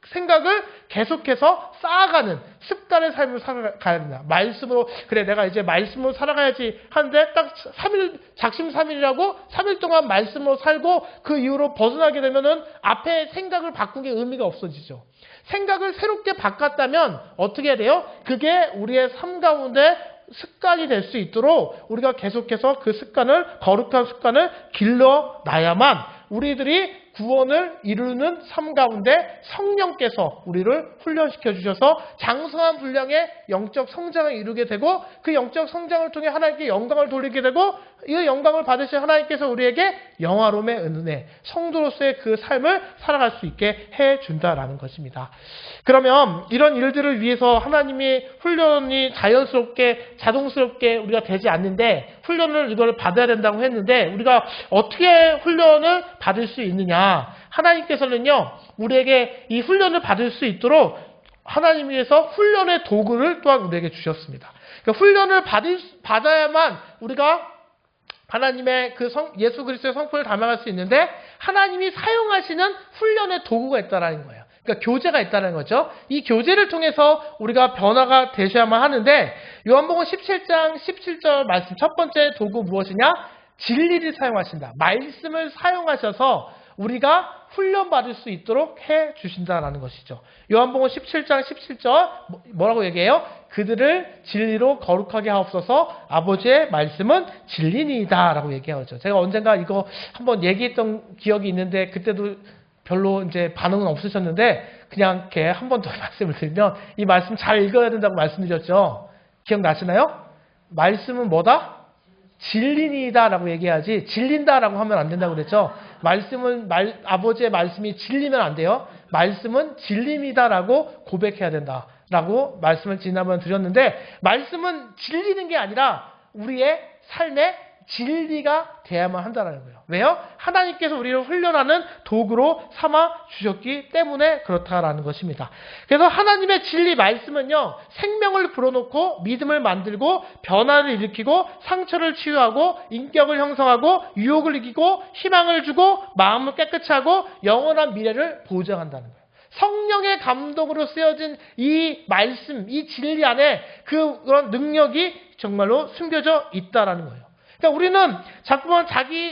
생각을 계속해서 쌓아가는 습관의 삶을 살아가야 된다. 말씀으로, 그래 내가 이제 말씀으로 살아가야지 하는데 딱 3일, 작심 3일이라고 3일 동안 말씀으로 살고 그 이후로 벗어나게 되면은 앞에 생각을 바꾼 게 의미가 없어지죠. 생각을 새롭게 바꿨다면 어떻게 해야 돼요? 그게 우리의 삶 가운데 습관이 될 수 있도록 우리가 계속해서 그 습관을, 거룩한 습관을 길러놔야만 우리들이 구원을 이루는 삶 가운데 성령께서 우리를 훈련시켜 주셔서 장성한 분량의 영적 성장을 이루게 되고, 그 영적 성장을 통해 하나님께 영광을 돌리게 되고, 이 영광을 받으신 하나님께서 우리에게 영화로움의 은혜, 성도로서의 그 삶을 살아갈 수 있게 해준다라는 것입니다. 그러면 이런 일들을 위해서 하나님이 훈련이 자연스럽게, 자동스럽게 우리가 되지 않는데, 훈련을 이걸 받아야 된다고 했는데, 우리가 어떻게 훈련을 받을 수 있느냐? 하나님께서는요, 우리에게 이 훈련을 받을 수 있도록 하나님께서 훈련의 도구를 또한 우리에게 주셨습니다. 그러니까 훈련을 받아야만 우리가 하나님의 그 예수 그리스도의 성품을 담아갈 수 있는데, 하나님이 사용하시는 훈련의 도구가 있다는 거예요. 그러니까 교제가 있다는 거죠. 이 교제를 통해서 우리가 변화가 되셔야만 하는데, 요한복음 17장 17절 말씀, 첫 번째 도구 무엇이냐? 진리를 사용하신다. 말씀을 사용하셔서 우리가 훈련받을 수 있도록 해주신다라는 것이죠. 요한복음 17장 17절 뭐라고 얘기해요? 그들을 진리로 거룩하게 하옵소서, 아버지의 말씀은 진리니이다 라고 얘기하죠. 제가 언젠가 이거 한번 얘기했던 기억이 있는데, 그때도 별로 이제 반응은 없으셨는데, 그냥 이렇게 한 번 더 말씀을 드리면, 이 말씀 잘 읽어야 된다고 말씀드렸죠. 기억나시나요? 말씀은 뭐다? 진리니다 라고 얘기하지, 질린다라고 하면 안 된다고 그랬죠. 말씀은, 아버지의 말씀이 질리면 안 돼요. 말씀은 진리이다라고 고백해야 된다라고 말씀을 지난번에 드렸는데, 말씀은 질리는 게 아니라 우리의 삶의 진리가 돼야만 한다는 거예요. 왜요? 하나님께서 우리를 훈련하는 도구로 삼아 주셨기 때문에 그렇다라는 것입니다. 그래서 하나님의 진리 말씀은요, 생명을 불어넣고 믿음을 만들고 변화를 일으키고 상처를 치유하고 인격을 형성하고 유혹을 이기고 희망을 주고 마음을 깨끗이 하고 영원한 미래를 보장한다는 거예요. 성령의 감동으로 쓰여진 이 말씀, 이 진리 안에 그런 능력이 정말로 숨겨져 있다라는 거예요. 그러니까 우리는 자꾸만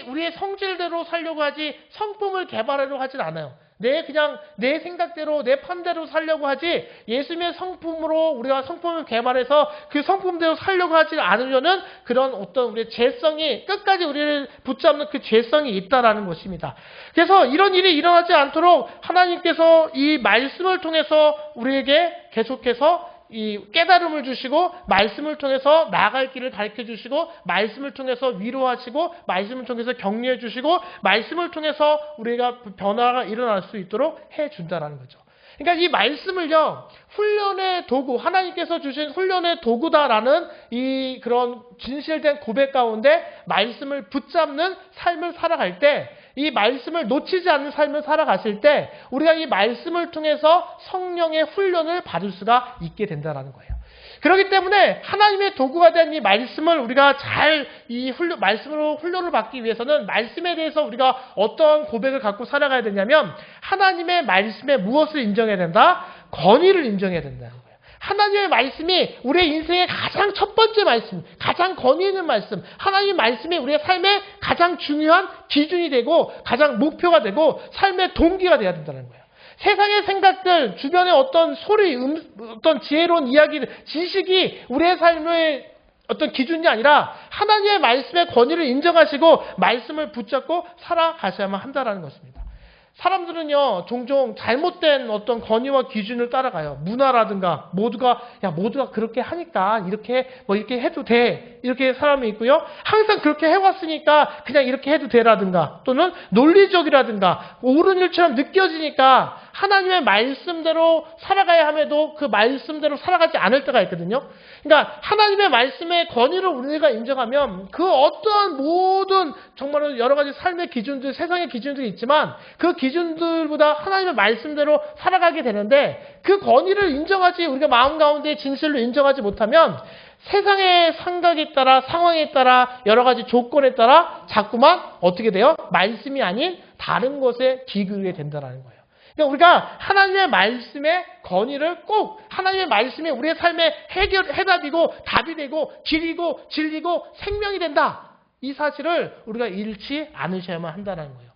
우리의 성질대로 살려고 하지 성품을 개발하려고 하진 않아요. 그냥 내 생각대로, 내 판대로 살려고 하지, 예수님의 성품으로 우리가 성품을 개발해서 그 성품대로 살려고 하지 않으려는 그런 어떤 우리의 죄성이, 끝까지 우리를 붙잡는 그 죄성이 있다라는 것입니다. 그래서 이런 일이 일어나지 않도록 하나님께서 이 말씀을 통해서 우리에게 계속해서 이 깨달음을 주시고, 말씀을 통해서 나아갈 길을 가르쳐 주시고, 말씀을 통해서 위로하시고, 말씀을 통해서 격려해 주시고, 말씀을 통해서 우리가 변화가 일어날 수 있도록 해 준다라는 거죠. 그러니까 이 말씀을요, 훈련의 도구, 하나님께서 주신 훈련의 도구다라는 이 그런 진실된 고백 가운데 말씀을 붙잡는 삶을 살아갈 때, 이 말씀을 놓치지 않는 삶을 살아가실 때 우리가 이 말씀을 통해서 성령의 훈련을 받을 수가 있게 된다는 거예요. 그렇기 때문에 하나님의 도구가 된 이 말씀을 우리가 잘 이 말씀으로 훈련을 받기 위해서는 말씀에 대해서 우리가 어떤 고백을 갖고 살아가야 되냐면 하나님의 말씀에 무엇을 인정해야 된다? 권위를 인정해야 된다는 거예요. 하나님의 말씀이 우리의 인생의 가장 첫 번째 말씀, 가장 권위 있는 말씀, 하나님의 말씀이 우리의 삶의 가장 중요한 기준이 되고 가장 목표가 되고 삶의 동기가 되어야 된다는 거예요. 세상의 생각들, 주변의 어떤 소리, 어떤 지혜로운 이야기, 지식이 우리의 삶의 어떤 기준이 아니라 하나님의 말씀의 권위를 인정하시고 말씀을 붙잡고 살아가셔야만 한다는 것입니다. 사람들은요, 종종 잘못된 어떤 권위와 기준을 따라가요. 문화라든가, 모두가 그렇게 하니까, 이렇게 해도 돼. 이렇게 사람이 있고요. 항상 그렇게 해왔으니까, 그냥 이렇게 해도 돼라든가, 또는 논리적이라든가, 옳은 일처럼 느껴지니까, 하나님의 말씀대로 살아가야 함에도 그 말씀대로 살아가지 않을 때가 있거든요. 그러니까, 하나님의 말씀의 권위를 우리가 인정하면, 그 어떠한 모든, 정말로 여러 가지 삶의 기준들, 세상의 기준들이 있지만, 그 기준들보다 하나님의 말씀대로 살아가게 되는데 그 권위를 인정하지 우리가 마음 가운데 진실로 인정하지 못하면 세상의 생각에 따라 상황에 따라 여러 가지 조건에 따라 자꾸만 어떻게 돼요? 말씀이 아닌 다른 것에 기울게 된다는 거예요. 그러니까 우리가 하나님의 말씀의 권위를 꼭 하나님의 말씀이 우리의 삶의 해답이고 답이 되고 길이고 진리고 생명이 된다. 이 사실을 우리가 잃지 않으셔야만 한다는 거예요.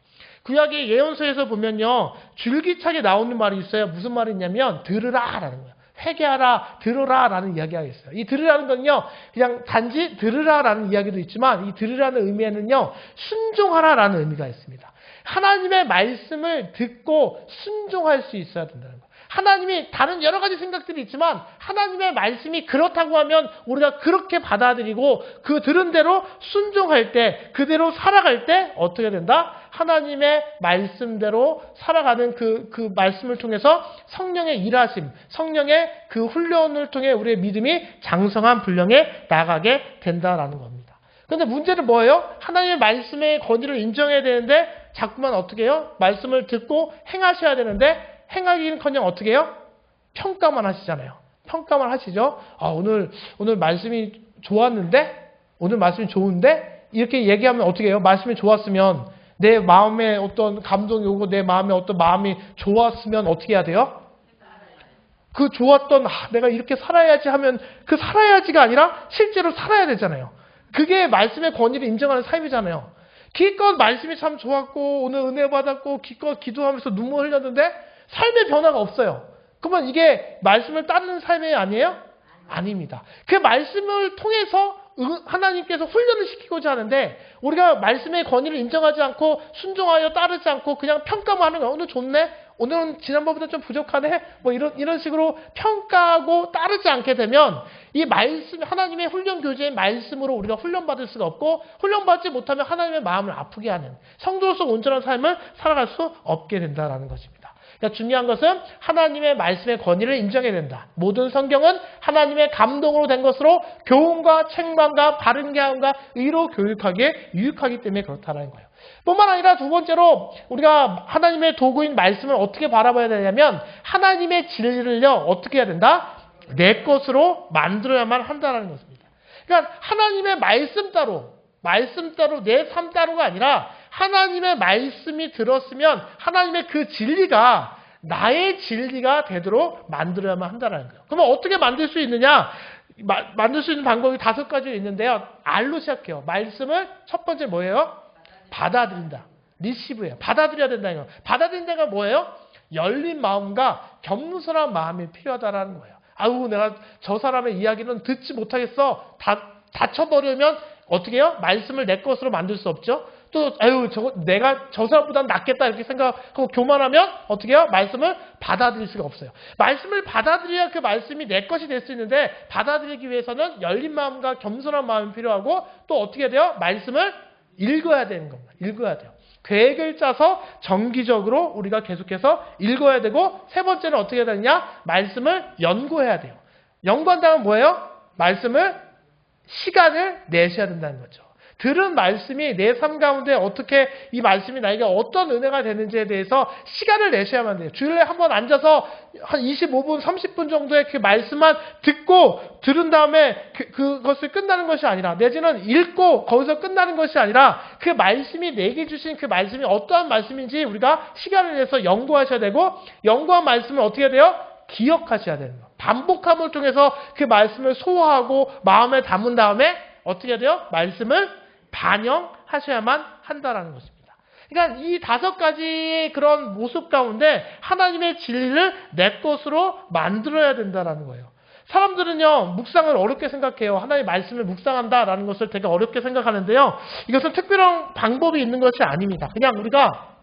구약의 예언서에서 보면요, 줄기차게 나오는 말이 있어요. 무슨 말이 있냐면 들으라라는 거예요. 회개하라, 들으라라는 이야기가 있어요. 이 들으라는 건요, 그냥 단지 들으라라는 이야기도 있지만 이 들으라는 의미에는요, 순종하라라는 의미가 있습니다. 하나님의 말씀을 듣고 순종할 수 있어야 된다는 거예요. 하나님이 다른 여러 가지 생각들이 있지만 하나님의 말씀이 그렇다고 하면 우리가 그렇게 받아들이고 그 들은 대로 순종할 때, 그대로 살아갈 때 어떻게 된다? 하나님의 말씀대로 살아가는 그 말씀을 통해서 성령의 일하심, 성령의 그 훈련을 통해 우리의 믿음이 장성한 분량에 나가게 된다라는 겁니다. 그런데 문제는 뭐예요? 하나님의 말씀의 권위를 인정해야 되는데 자꾸만 어떻게 해요? 말씀을 듣고 행하셔야 되는데 행하기는커녕 어떻게 해요? 평가만 하시잖아요. 평가만 하시죠. 오늘 말씀이 좋았는데? 오늘 말씀이 좋은데? 이렇게 얘기하면 어떻게 해요? 말씀이 좋았으면 내 마음에 어떤 감동이 오고 내 마음에 어떤 마음이 좋았으면 어떻게 해야 돼요? 그 좋았던 내가 이렇게 살아야지 하면 그 살아야지가 아니라 실제로 살아야 되잖아요. 그게 말씀의 권위를 인정하는 삶이잖아요. 기껏 말씀이 참 좋았고 오늘 은혜 받았고 기껏 기도하면서 눈물 흘렸는데 삶의 변화가 없어요. 그러면 이게 말씀을 따르는 삶이 아니에요? 아닙니다. 그 말씀을 통해서 하나님께서 훈련을 시키고자 하는데 우리가 말씀의 권위를 인정하지 않고 순종하여 따르지 않고 그냥 평가만 하는 거예요. 오늘 좋네? 오늘은 지난번보다 좀 부족하네? 이런 식으로 평가하고 따르지 않게 되면 이 말씀, 하나님의 훈련 교제의 말씀으로 우리가 훈련받을 수가 없고 훈련받지 못하면 하나님의 마음을 아프게 하는 성도로서 온전한 삶을 살아갈 수 없게 된다는 것입니다. 그러니까 중요한 것은 하나님의 말씀의 권위를 인정해야 된다. 모든 성경은 하나님의 감동으로 된 것으로 교훈과 책망과 바른 교훈과 의로 교육하기에 유익하기 때문에 그렇다는 거예요. 뿐만 아니라 두 번째로 우리가 하나님의 도구인 말씀을 어떻게 바라봐야 되냐면 하나님의 진리를요 어떻게 해야 된다? 내 것으로 만들어야만 한다는 것입니다. 그러니까 하나님의 말씀 따로 내 삶 따로가 아니라 하나님의 말씀이 들었으면 하나님의 그 진리가 나의 진리가 되도록 만들어야만 한다는 거예요. 그러면 어떻게 만들 수 있느냐? 만들 수 있는 방법이 5가지 있는데요. R로 시작해요. 말씀을 첫 번째 뭐예요? 받아들인다. 리시브예요. 받아들여야 된다는 거예요. 받아들인다가 뭐예요? 열린 마음과 겸손한 마음이 필요하다는 거예요. 내가 저 사람의 이야기는 듣지 못하겠어. 다쳐버리면 어떻게 해요? 말씀을 내 것으로 만들 수 없죠. 또 내가 저 사람보다 낫겠다 이렇게 생각하고 교만하면 어떻게 해요? 말씀을 받아들일 수가 없어요. 말씀을 받아들여야 그 말씀이 내 것이 될 수 있는데 받아들이기 위해서는 열린 마음과 겸손한 마음이 필요하고 또 어떻게 돼요? 말씀을 읽어야 되는 겁니다. 읽어야 돼요. 계획을 짜서 정기적으로 우리가 계속해서 읽어야 되고, 세 번째는 어떻게 해야 되느냐? 말씀을 연구해야 돼요. 연구한다면 뭐예요? 말씀을 시간을 내셔야 된다는 거죠. 들은 말씀이 내 삶 가운데 어떻게 이 말씀이 나에게 어떤 은혜가 되는지에 대해서 시간을 내셔야만 돼요. 주일에 한번 앉아서 한 25분, 30분 정도의 그 말씀만 듣고 들은 다음에 그것을 끝나는 것이 아니라, 내지는 읽고 거기서 끝나는 것이 아니라, 그 말씀이 내게 주신 그 말씀이 어떠한 말씀인지 우리가 시간을 내서 연구하셔야 되고, 연구한 말씀을 어떻게 해야 돼요? 기억하셔야 되는 거예요. 반복함을 통해서 그 말씀을 소화하고 마음에 담은 다음에 어떻게 해야 돼요? 말씀을 반영하셔야만 한다라는 것입니다. 그러니까 이 5가지의 그런 모습 가운데 하나님의 진리를 내 것으로 만들어야 된다라는 거예요. 사람들은요, 묵상을 어렵게 생각해요. 하나님의 말씀을 묵상한다라는 것을 되게 어렵게 생각하는데요. 이것은 특별한 방법이 있는 것이 아닙니다. 그냥 우리가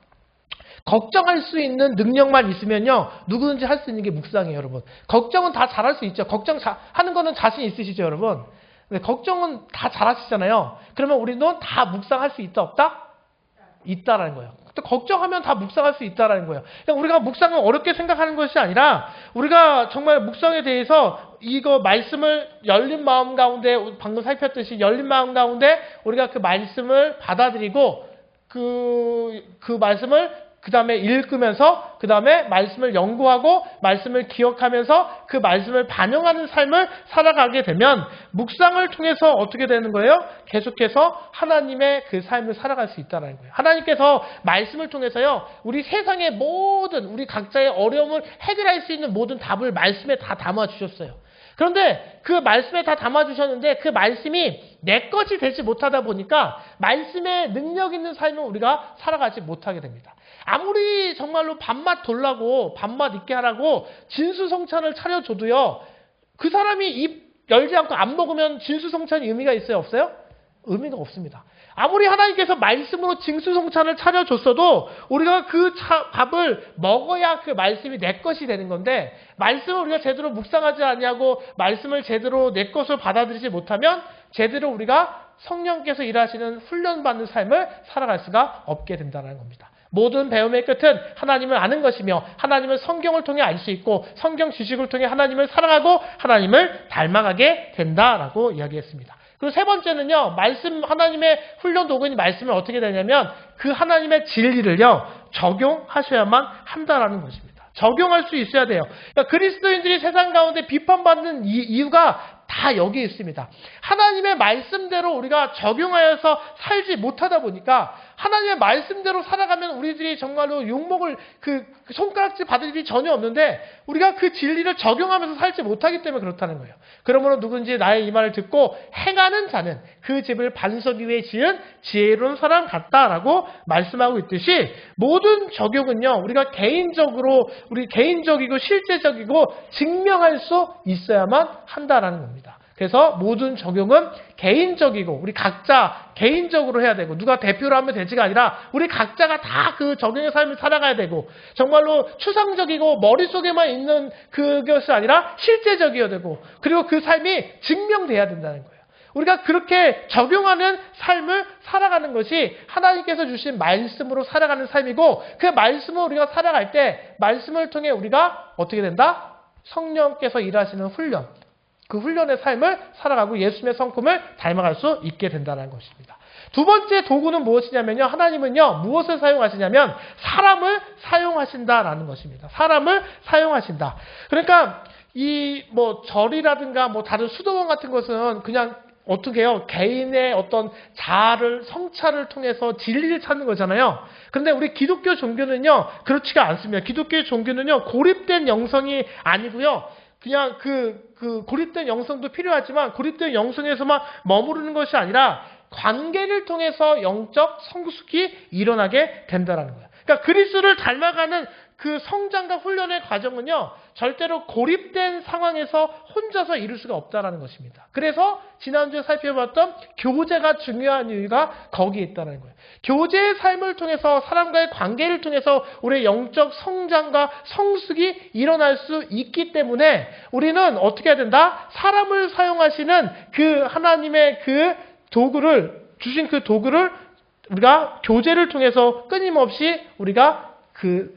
걱정할 수 있는 능력만 있으면요, 누구든지 할 수 있는 게 묵상이에요, 여러분. 걱정은 다 잘할 수 있죠. 하는 거는 자신 있으시죠, 여러분? 네, 걱정은 다 잘하시잖아요. 그러면 우리는 다 묵상할 수 있다, 없다? 있다라는 거예요. 또 걱정하면 다 묵상할 수 있다라는 거예요. 그러니까 우리가 묵상을 어렵게 생각하는 것이 아니라, 우리가 정말 묵상에 대해서 이거 말씀을 열린 마음 가운데, 방금 살폈듯이 열린 마음 가운데 우리가 그 말씀을 받아들이고 그 말씀을 그 다음에 읽으면서, 그 다음에 말씀을 연구하고 말씀을 기억하면서 그 말씀을 반영하는 삶을 살아가게 되면, 묵상을 통해서 어떻게 되는 거예요? 계속해서 하나님의 그 삶을 살아갈 수 있다는 거예요. 하나님께서 말씀을 통해서요, 우리 세상의 모든, 우리 각자의 어려움을 해결할 수 있는 모든 답을 말씀에 다 담아주셨어요. 그런데 그 말씀에 다 담아주셨는데, 그 말씀이 내 것이 되지 못하다 보니까 말씀의 능력 있는 삶을 우리가 살아가지 못하게 됩니다. 아무리 정말로 밥맛 돌라고, 밥맛 있게 하라고 진수성찬을 차려줘도요, 그 사람이 입 열지 않고 안 먹으면 진수성찬이 의미가 있어요, 없어요? 의미가 없습니다. 아무리 하나님께서 말씀으로 진수성찬을 차려줬어도 우리가 그 밥을 먹어야 그 말씀이 내 것이 되는 건데, 말씀을 우리가 제대로 묵상하지 않냐고 말씀을 제대로 내 것으로 받아들이지 못하면 제대로 우리가 성령께서 일하시는 훈련받는 삶을 살아갈 수가 없게 된다는 겁니다. 모든 배움의 끝은 하나님을 아는 것이며, 하나님을 성경을 통해 알 수 있고, 성경 지식을 통해 하나님을 사랑하고 하나님을 닮아가게 된다라고 이야기했습니다. 그리고 세 번째는요, 말씀, 하나님의 훈련 도구인 말씀을 어떻게 되냐면, 그 하나님의 진리를요, 적용하셔야만 한다라는 것입니다. 적용할 수 있어야 돼요. 그러니까 그리스도인들이 세상 가운데 비판받는 이유가 다 여기에 있습니다. 하나님의 말씀대로 우리가 적용하여서 살지 못하다 보니까, 하나님의 말씀대로 살아가면 우리들이 정말로 욕먹을 그 손가락질 받을 일이 전혀 없는데, 우리가 그 진리를 적용하면서 살지 못하기 때문에 그렇다는 거예요. 그러므로 누군지 나의 이 말을 듣고 행하는 자는 그 집을 반석 위에 지은 지혜로운 사람 같다라고 말씀하고 있듯이, 모든 적용은요, 우리가 개인적이고 실제적이고 증명할 수 있어야만 한다라는 겁니다. 그래서 모든 적용은 개인적이고 우리 각자 개인적으로 해야 되고, 누가 대표로 하면 되지가 아니라 우리 각자가 다 그 적용의 삶을 살아가야 되고, 정말로 추상적이고 머릿속에만 있는 그것이 아니라 실제적이어야 되고, 그리고 그 삶이 증명돼야 된다는 거예요. 우리가 그렇게 적용하는 삶을 살아가는 것이 하나님께서 주신 말씀으로 살아가는 삶이고, 그 말씀을 우리가 살아갈 때 말씀을 통해 우리가 어떻게 된다? 성령께서 일하시는 훈련, 그 훈련의 삶을 살아가고 예수님의 성품을 닮아갈 수 있게 된다는 것입니다. 두 번째 도구는 무엇이냐면요, 하나님은요, 무엇을 사용하시냐면 사람을 사용하신다라는 것입니다. 사람을 사용하신다. 그러니까 이 절이라든가 다른 수도원 같은 것은 그냥 어떻게 해요? 개인의 어떤 자아를, 성찰을 통해서 진리를 찾는 거잖아요. 그런데 우리 기독교 종교는요, 그렇지가 않습니다. 기독교 종교는요, 고립된 영성이 아니고요, 그냥 그 고립된 영성도 필요하지만 고립된 영성에서만 머무르는 것이 아니라 관계를 통해서 영적 성숙이 일어나게 된다는 거예요. 그러니까 그리스도를 닮아가는 그 성장과 훈련의 과정은요, 절대로 고립된 상황에서 혼자서 이룰 수가 없다는 것입니다. 그래서 지난주에 살펴봤던 교제가 중요한 이유가 거기에 있다는 거예요. 교제의 삶을 통해서, 사람과의 관계를 통해서 우리의 영적 성장과 성숙이 일어날 수 있기 때문에 우리는 어떻게 해야 된다? 사람을 사용하시는 그 하나님의 그 도구를, 주신 그 도구를 우리가 교제를 통해서 끊임없이 우리가 그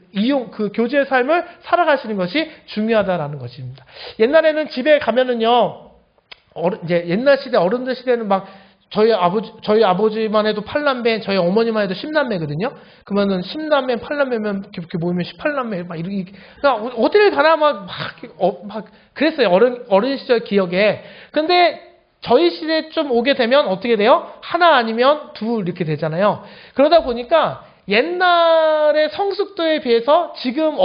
교제의 삶을 살아가시는 것이 중요하다라는 것입니다. 옛날에는 집에 가면은요, 이제 옛날 시대, 어른들 시대는 막 저희 아버지만 해도 8남매, 저희 어머니만 해도 10남매거든요. 그러면은 10남매, 8남매면 이렇게 모이면 18남매, 막 이렇게. 그러니까 어디를 가나 막 그랬어요. 어린 시절 기억에. 근데 저희 시대에 좀 오게 되면 어떻게 돼요? 하나 아니면 둘 이렇게 되잖아요. 그러다 보니까 옛날의 성숙도에 비해서 지금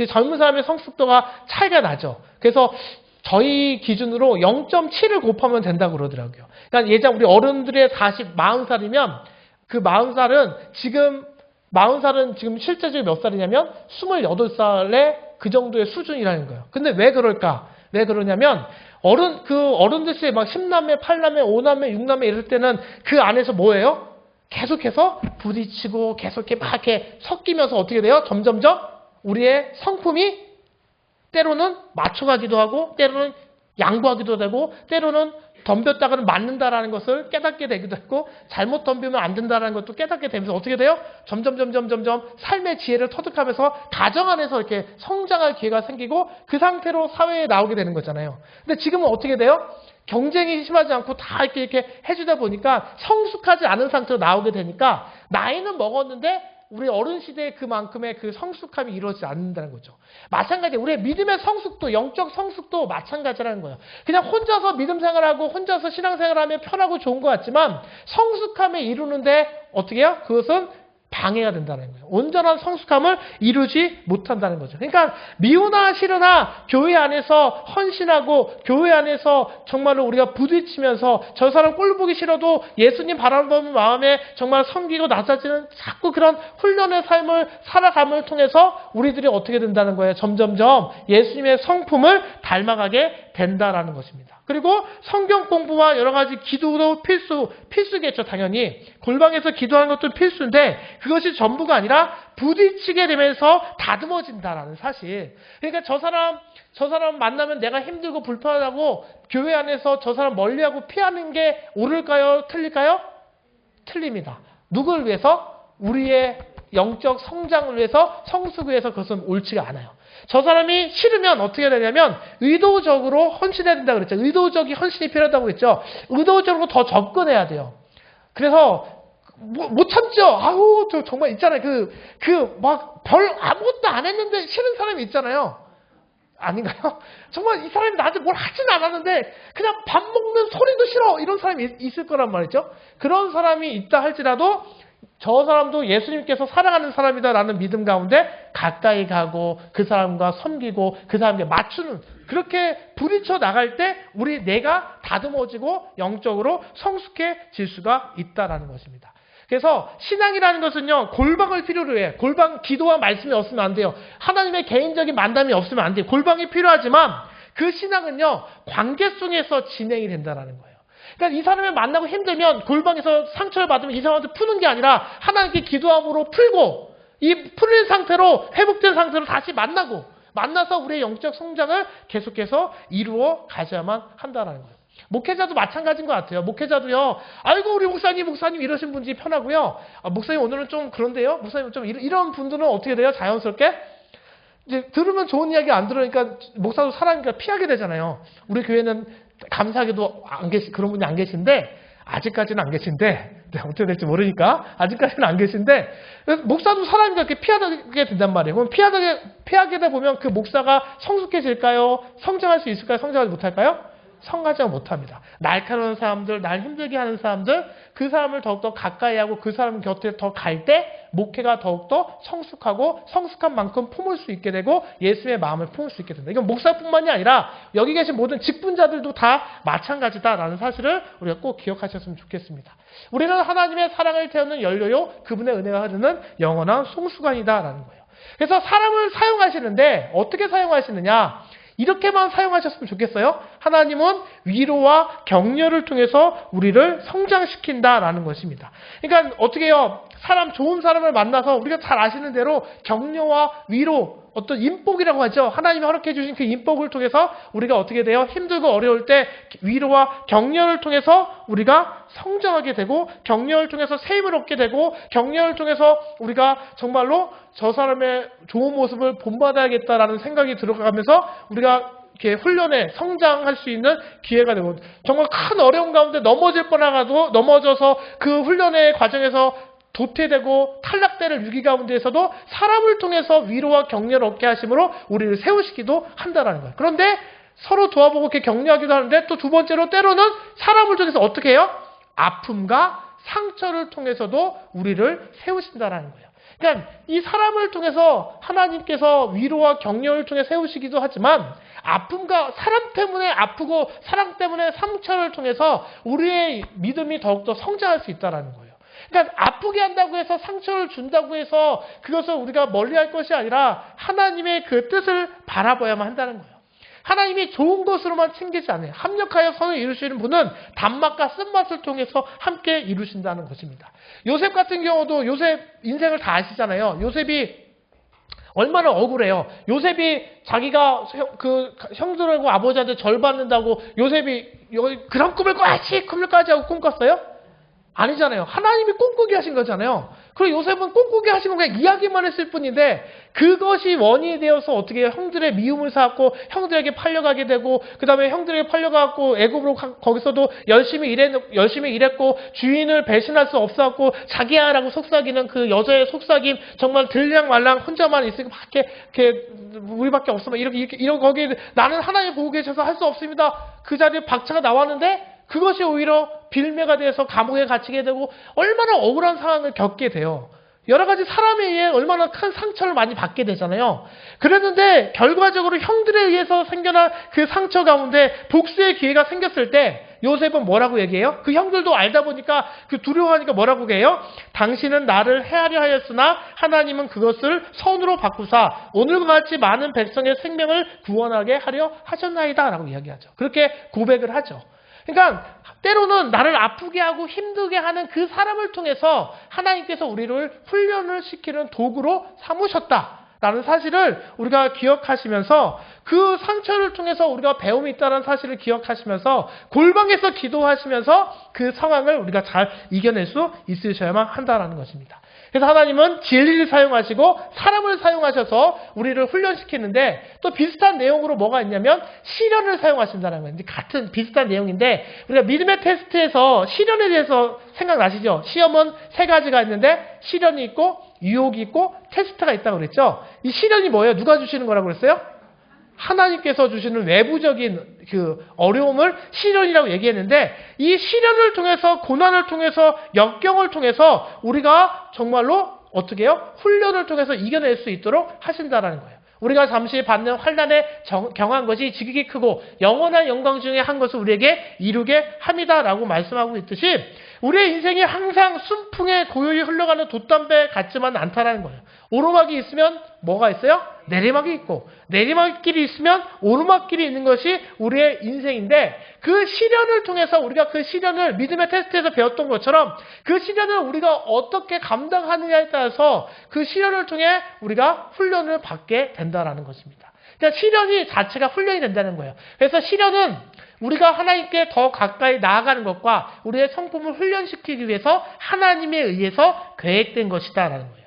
젊은 사람의 성숙도가 차이가 나죠. 그래서 저희 기준으로 0.7을 곱하면 된다고 그러더라고요. 그러니까 예전 우리 어른들의 40살이면 그 40살은 지금 실제적으로 몇 살이냐면 28살의 그 정도의 수준이라는 거예요. 근데 왜 그럴까? 왜 그러냐면 어른들 시대에 막 10남매, 8남매, 5남매, 6남매 이럴 때는 그 안에서 뭐예요? 계속해서 부딪히고 계속 이렇게 섞이면서 어떻게 돼요? 점점점 우리의 성품이 때로는 맞춰가기도 하고 때로는 양보하기도 되고 때로는 덤볐다가는 맞는다라는 것을 깨닫게 되기도 했고 잘못 덤비면 안 된다라는 것도 깨닫게 되면서 어떻게 돼요? 점점 삶의 지혜를 터득하면서 가정 안에서 이렇게 성장할 기회가 생기고 그 상태로 사회에 나오게 되는 거잖아요. 근데 지금은 어떻게 돼요? 경쟁이 심하지 않고 다 이렇게 해주다 보니까 성숙하지 않은 상태로 나오게 되니까 나이는 먹었는데 우리 어른 시대에 그만큼의 그 성숙함이 이루어지지 않는다는 거죠. 마찬가지 우리의 믿음의 성숙도, 영적 성숙도 마찬가지라는 거예요. 그냥 혼자서 믿음 생활하고 혼자서 신앙 생활하면 편하고 좋은 것 같지만 성숙함을 이루는데 어떻게 해요? 그것은 방해가 된다는 거예요. 온전한 성숙함을 이루지 못한다는 거죠. 그러니까 미우나 싫으나 교회 안에서 헌신하고 교회 안에서 정말로 우리가 부딪히면서 저 사람 꼴 보기 싫어도 예수님 바라보는 마음에 정말 섬기고 낮아지는 자꾸 그런 훈련의 삶을 살아감을 통해서 우리들이 어떻게 된다는 거예요. 점점점 예수님의 성품을 닮아가게 된다라는 것입니다. 그리고 성경 공부와 여러 가지 기도도 필수겠죠, 당연히. 골방에서 기도하는 것도 필수인데 그것이 전부가 아니라 부딪히게 되면서 다듬어진다라는 사실. 그러니까 저 사람 만나면 내가 힘들고 불편하고 교회 안에서 저 사람 멀리하고 피하는 게 옳을까요? 틀릴까요? 틀립니다. 누굴 위해서? 우리의 영적 성장을 위해서, 성숙을 위해서 그것은 옳지가 않아요. 저 사람이 싫으면 어떻게 되냐면 의도적으로 헌신해야 된다고 그랬죠. 의도적인 헌신이 필요하다고 했죠. 의도적으로 더 접근해야 돼요. 그래서 못 참죠. 아우, 저 정말 있잖아요. 막 아무것도 안 했는데 싫은 사람이 있잖아요. 아닌가요? 정말 이 사람이 나한테 뭘 하진 않았는데 그냥 밥 먹는 소리도 싫어. 이런 사람이 있을 거란 말이죠. 그런 사람이 있다 할지라도 저 사람도 예수님께서 사랑하는 사람이다라는 믿음 가운데 가까이 가고 그 사람과 섬기고 그 사람에게 맞추는 그렇게 부딪혀 나갈 때 내가 다듬어지고 영적으로 성숙해질 수가 있다라는 것입니다. 그래서 신앙이라는 것은요, 골방을 필요로 해요. 골방 기도와 말씀이 없으면 안 돼요. 하나님의 개인적인 만남이 없으면 안 돼요. 골방이 필요하지만 그 신앙은요, 관계 속에서 진행이 된다는 거예요. 그러니까 이 사람을 만나고 힘들면 골방에서 상처를 받으면 이 사람한테 푸는 게 아니라 하나님께 기도함으로 풀고 이 풀린 상태로 회복된 상태로 다시 만나서 우리의 영적 성장을 계속해서 이루어 가져야만 한다는 거예요. 목회자도 마찬가지인 것 같아요. 목회자도요. 아이고 우리 목사님 이러신 분들이 편하고요. 목사님 오늘은 좀 그런데요. 목사님 좀 이런 분들은 어떻게 돼요? 자연스럽게 이제 들으면 좋은 이야기 안 들으니까 목사도 사람이니까 피하게 되잖아요. 우리 교회는 감사하게도 그런 분이 안 계신데 아직까지는 안 계신데 어떻게 될지 모르니까 아직까지는 안 계신데 목사도 사람이니까 이렇게 피하게 된단 말이에요. 그럼 피하게 되다 보면 그 목사가 성숙해질까요? 성장할 수 있을까요? 성장하지 못할까요? 성가지 못합니다. 날카로운 사람들, 날 힘들게 하는 사람들, 그 사람을 더욱더 가까이 하고 그 사람 곁에 더 갈 때 목회가 더욱더 성숙하고 성숙한 만큼 품을 수 있게 되고 예수의 마음을 품을 수 있게 된다. 이건 목사뿐만이 아니라 여기 계신 모든 직분자들도 다 마찬가지다라는 사실을 우리가 꼭 기억하셨으면 좋겠습니다. 우리는 하나님의 사랑을 태우는 연료요, 그분의 은혜가 흐르는 영원한 송수관이다라는 거예요. 그래서 사람을 사용하시는데 어떻게 사용하시느냐? 이렇게만 사용하셨으면 좋겠어요. 하나님은 위로와 격려를 통해서 우리를 성장시킨다라는 것입니다. 그러니까 어떻게 해요? 좋은 사람을 만나서 우리가 잘 아시는 대로 격려와 위로, 어떤 인복이라고 하죠. 하나님이 허락해 주신 그 인복을 통해서 우리가 어떻게 돼요? 힘들고 어려울 때 위로와 격려를 통해서 우리가 성장하게 되고, 격려를 통해서 세임을 얻게 되고, 격려를 통해서 우리가 정말로 저 사람의 좋은 모습을 본받아야겠다라는 생각이 들어가면서 우리가 이렇게 훈련에 성장할 수 있는 기회가 되고, 정말 큰 어려움 가운데 넘어질 뻔하가도 넘어져서 그 훈련의 과정에서 도태되고 탈락되는 위기 가운데에서도 사람을 통해서 위로와 격려를 얻게 하심으로 우리를 세우시기도 한다는 거예요. 그런데 서로 도와보고 이렇게 격려하기도 하는데, 또 두 번째로 때로는 사람을 통해서 어떻게 해요? 아픔과 상처를 통해서도 우리를 세우신다는 거예요. 그러니까 이 사람을 통해서 하나님께서 위로와 격려를 통해 세우시기도 하지만, 아픔과 사람 때문에 아프고 사랑 때문에 상처를 통해서 우리의 믿음이 더욱더 성장할 수 있다는 거예요. 그러니까 아프게 한다고 해서 상처를 준다고 해서 그것을 우리가 멀리할 것이 아니라 하나님의 그 뜻을 바라봐야만 한다는 거예요. 하나님이 좋은 것으로만 챙기지 않아요. 합력하여 선을 이루시는 분은 단맛과 쓴맛을 통해서 함께 이루신다는 것입니다. 요셉 같은 경우도 요셉 인생을 다 아시잖아요. 요셉이 얼마나 억울해요. 요셉이 자기가 그 형들하고 아버지한테 절 받는다고 요셉이 그런 꿈을 꿈을까지 하고 꿈꿨어요? 아니잖아요. 하나님이 꿈꾸게 하신 거잖아요. 그리고 요셉은 꿈꾸게 하시면 그냥 이야기만 했을 뿐인데, 그것이 원인이 되어서 어떻게 형들의 미움을 사갖고 형들에게 팔려가게 되고, 그 다음에 형들에게 팔려가고 애굽으로 거기서도 열심히 일했고 주인을 배신할 수 없었고 자기야라고 속삭이는 그 여자의 속삭임, 정말 들랑말랑 혼자만 있으니까 막 이렇게 우리밖에 없으면 이렇게 거기 나는 하나님 보고 계셔서 할 수 없습니다. 그 자리에 박차가 나왔는데 그것이 오히려 빌매가 돼서 감옥에 갇히게 되고 얼마나 억울한 상황을 겪게 돼요. 여러 가지 사람에 의해 얼마나 큰 상처를 많이 받게 되잖아요. 그랬는데 결과적으로 형들에 의해서 생겨난 그 상처 가운데 복수의 기회가 생겼을 때 요셉은 뭐라고 얘기해요? 그 형들도 알다 보니까 그 두려워하니까 뭐라고 해요? 당신은 나를 해하려 하였으나 하나님은 그것을 선으로 바꾸사 오늘과 같이 많은 백성의 생명을 구원하게 하려 하셨나이다 라고 이야기하죠. 그렇게 고백을 하죠. 그러니까 때로는 나를 아프게 하고 힘들게 하는 그 사람을 통해서 하나님께서 우리를 훈련을 시키는 도구로 삼으셨다라는 사실을 우리가 기억하시면서, 그 상처를 통해서 우리가 배움이 있다는 사실을 기억하시면서 골방에서 기도하시면서 그 상황을 우리가 잘 이겨낼 수 있으셔야만 한다는 것입니다. 그래서 하나님은 진리를 사용하시고 사람을 사용하셔서 우리를 훈련시키는데, 또 비슷한 내용으로 뭐가 있냐면 시련을 사용하신다는 거예요. 같은 비슷한 내용인데, 우리가 믿음의 테스트에서 시련에 대해서 생각나시죠? 시험은 세 가지가 있는데 시련이 있고 유혹이 있고 테스트가 있다고 그랬죠? 이 시련이 뭐예요? 누가 주시는 거라고 그랬어요? 하나님께서 주시는 외부적인 그 어려움을 시련이라고 얘기했는데, 이 시련을 통해서, 고난을 통해서, 역경을 통해서 우리가 정말로 어떻게 해요? 훈련을 통해서 이겨낼 수 있도록 하신다라는 거예요. 우리가 잠시 받는 환난에 경한 것이 지극히 크고 영원한 영광 중에 한 것을 우리에게 이루게 합니다라고 말씀하고 있듯이, 우리의 인생이 항상 순풍에 고요히 흘러가는 돛담배 같지만 않다라는 거예요. 오르막이 있으면 뭐가 있어요? 내리막이 있고, 내리막길이 있으면 오르막길이 있는 것이 우리의 인생인데, 그 시련을 통해서 우리가 그 시련을 믿음의 테스트에서 배웠던 것처럼 그 시련을 우리가 어떻게 감당하느냐에 따라서 그 시련을 통해 우리가 훈련을 받게 된다는 것입니다. 그러니까 시련이 자체가 훈련이 된다는 거예요. 그래서 시련은 우리가 하나님께 더 가까이 나아가는 것과 우리의 성품을 훈련시키기 위해서 하나님에 의해서 계획된 것이다라는 거예요.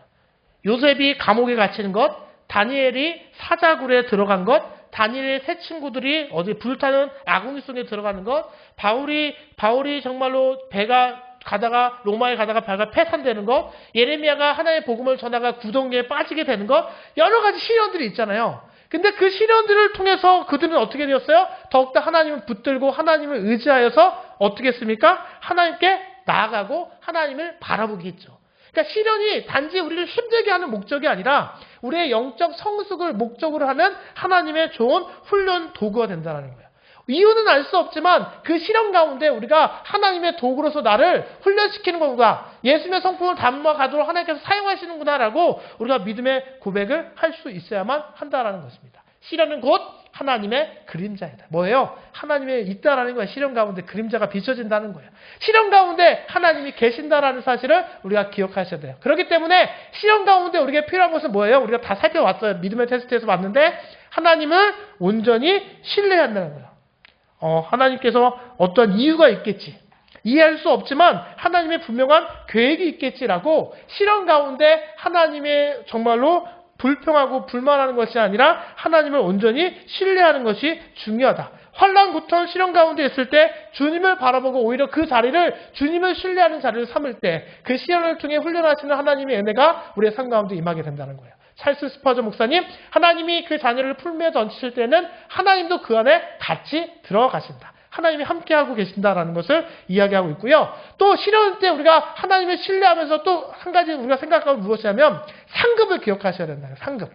요셉이 감옥에 갇히는 것, 다니엘이 사자굴에 들어간 것, 다니엘의 세 친구들이 어디 불타는 아궁이 속에 들어가는 것, 바울이 정말로 배가 가다가 로마에 가다가 배가 폐산되는 것, 예레미야가 하나님의 복음을 전하다가 구덩이에 빠지게 되는 것, 여러 가지 시련들이 있잖아요. 근데 그 시련들을 통해서 그들은 어떻게 되었어요? 더욱더 하나님을 붙들고 하나님을 의지하여서 어떻게 했습니까? 하나님께 나아가고 하나님을 바라보게 했죠. 그러니까 시련이 단지 우리를 힘들게 하는 목적이 아니라 우리의 영적 성숙을 목적으로 하는 하나님의 좋은 훈련 도구가 된다는 거예요. 이유는 알 수 없지만 그 시련 가운데 우리가 하나님의 도구로서 나를 훈련시키는 거구나, 예수님의 성품을 담아가도록 하나님께서 사용하시는구나라고 우리가 믿음의 고백을 할 수 있어야만 한다는 것입니다. 시련은 곧 하나님의 그림자이다. 뭐예요? 하나님이 있다라는 거예요. 시련 가운데 그림자가 비춰진다는 거예요. 시련 가운데 하나님이 계신다라는 사실을 우리가 기억하셔야 돼요. 그렇기 때문에 시련 가운데 우리가 필요한 것은 뭐예요? 우리가 다 살펴왔어요. 믿음의 테스트에서 봤는데 하나님을 온전히 신뢰한다는 거예요. 하나님께서 어떤 이유가 있겠지. 이해할 수 없지만 하나님의 분명한 계획이 있겠지라고 시련 가운데 하나님의 정말로 불평하고 불만하는 것이 아니라 하나님을 온전히 신뢰하는 것이 중요하다. 환난, 고통, 시련 가운데 있을 때 주님을 바라보고 오히려 그 자리를 주님을 신뢰하는 자리를 삼을 때 그 시련을 통해 훈련하시는 하나님의 은혜가 우리의 삶 가운데 임하게 된다는 거예요. 찰스 스퍼전 목사님, 하나님이 그 자녀를 풀매에 던지실 때는 하나님도 그 안에 같이 들어가신다. 하나님이 함께하고 계신다라는 것을 이야기하고 있고요. 또 시련 때 우리가 하나님을 신뢰하면서 또 한 가지 우리가 생각하고 무엇이냐면 상급을 기억하셔야 된다. 상급.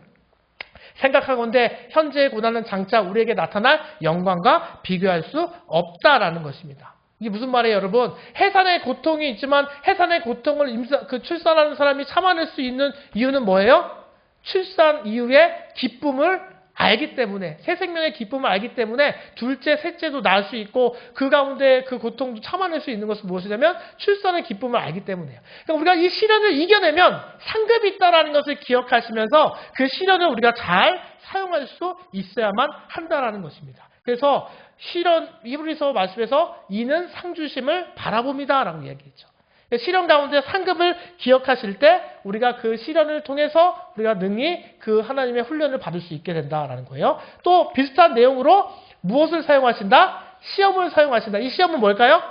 생각하건대 현재의 고난은 장차 우리에게 나타날 영광과 비교할 수 없다라는 것입니다. 이게 무슨 말이에요, 여러분? 해산의 고통이 있지만 해산의 고통을 출산하는 사람이 참아낼 수 있는 이유는 뭐예요? 출산 이후에 기쁨을 알기 때문에, 새 생명의 기쁨을 알기 때문에 둘째, 셋째도 낳을 수 있고 그 가운데 그 고통도 참아낼 수 있는 것은 무엇이냐면 출산의 기쁨을 알기 때문이에요. 그러니까 우리가 이 시련을 이겨내면 상급이 있다는 것을 기억하시면서 그 시련을 우리가 잘 사용할 수 있어야만 한다는 것입니다. 그래서 시련, 히브리서 말씀에서 이는 상주심을 바라봅니다 라고 이야기했죠. 시련 가운데 상급을 기억하실 때 우리가 그 시련을 통해서 우리가 능히 그 하나님의 훈련을 받을 수 있게 된다라는 거예요. 또 비슷한 내용으로 무엇을 사용하신다? 시험을 사용하신다. 이 시험은 뭘까요?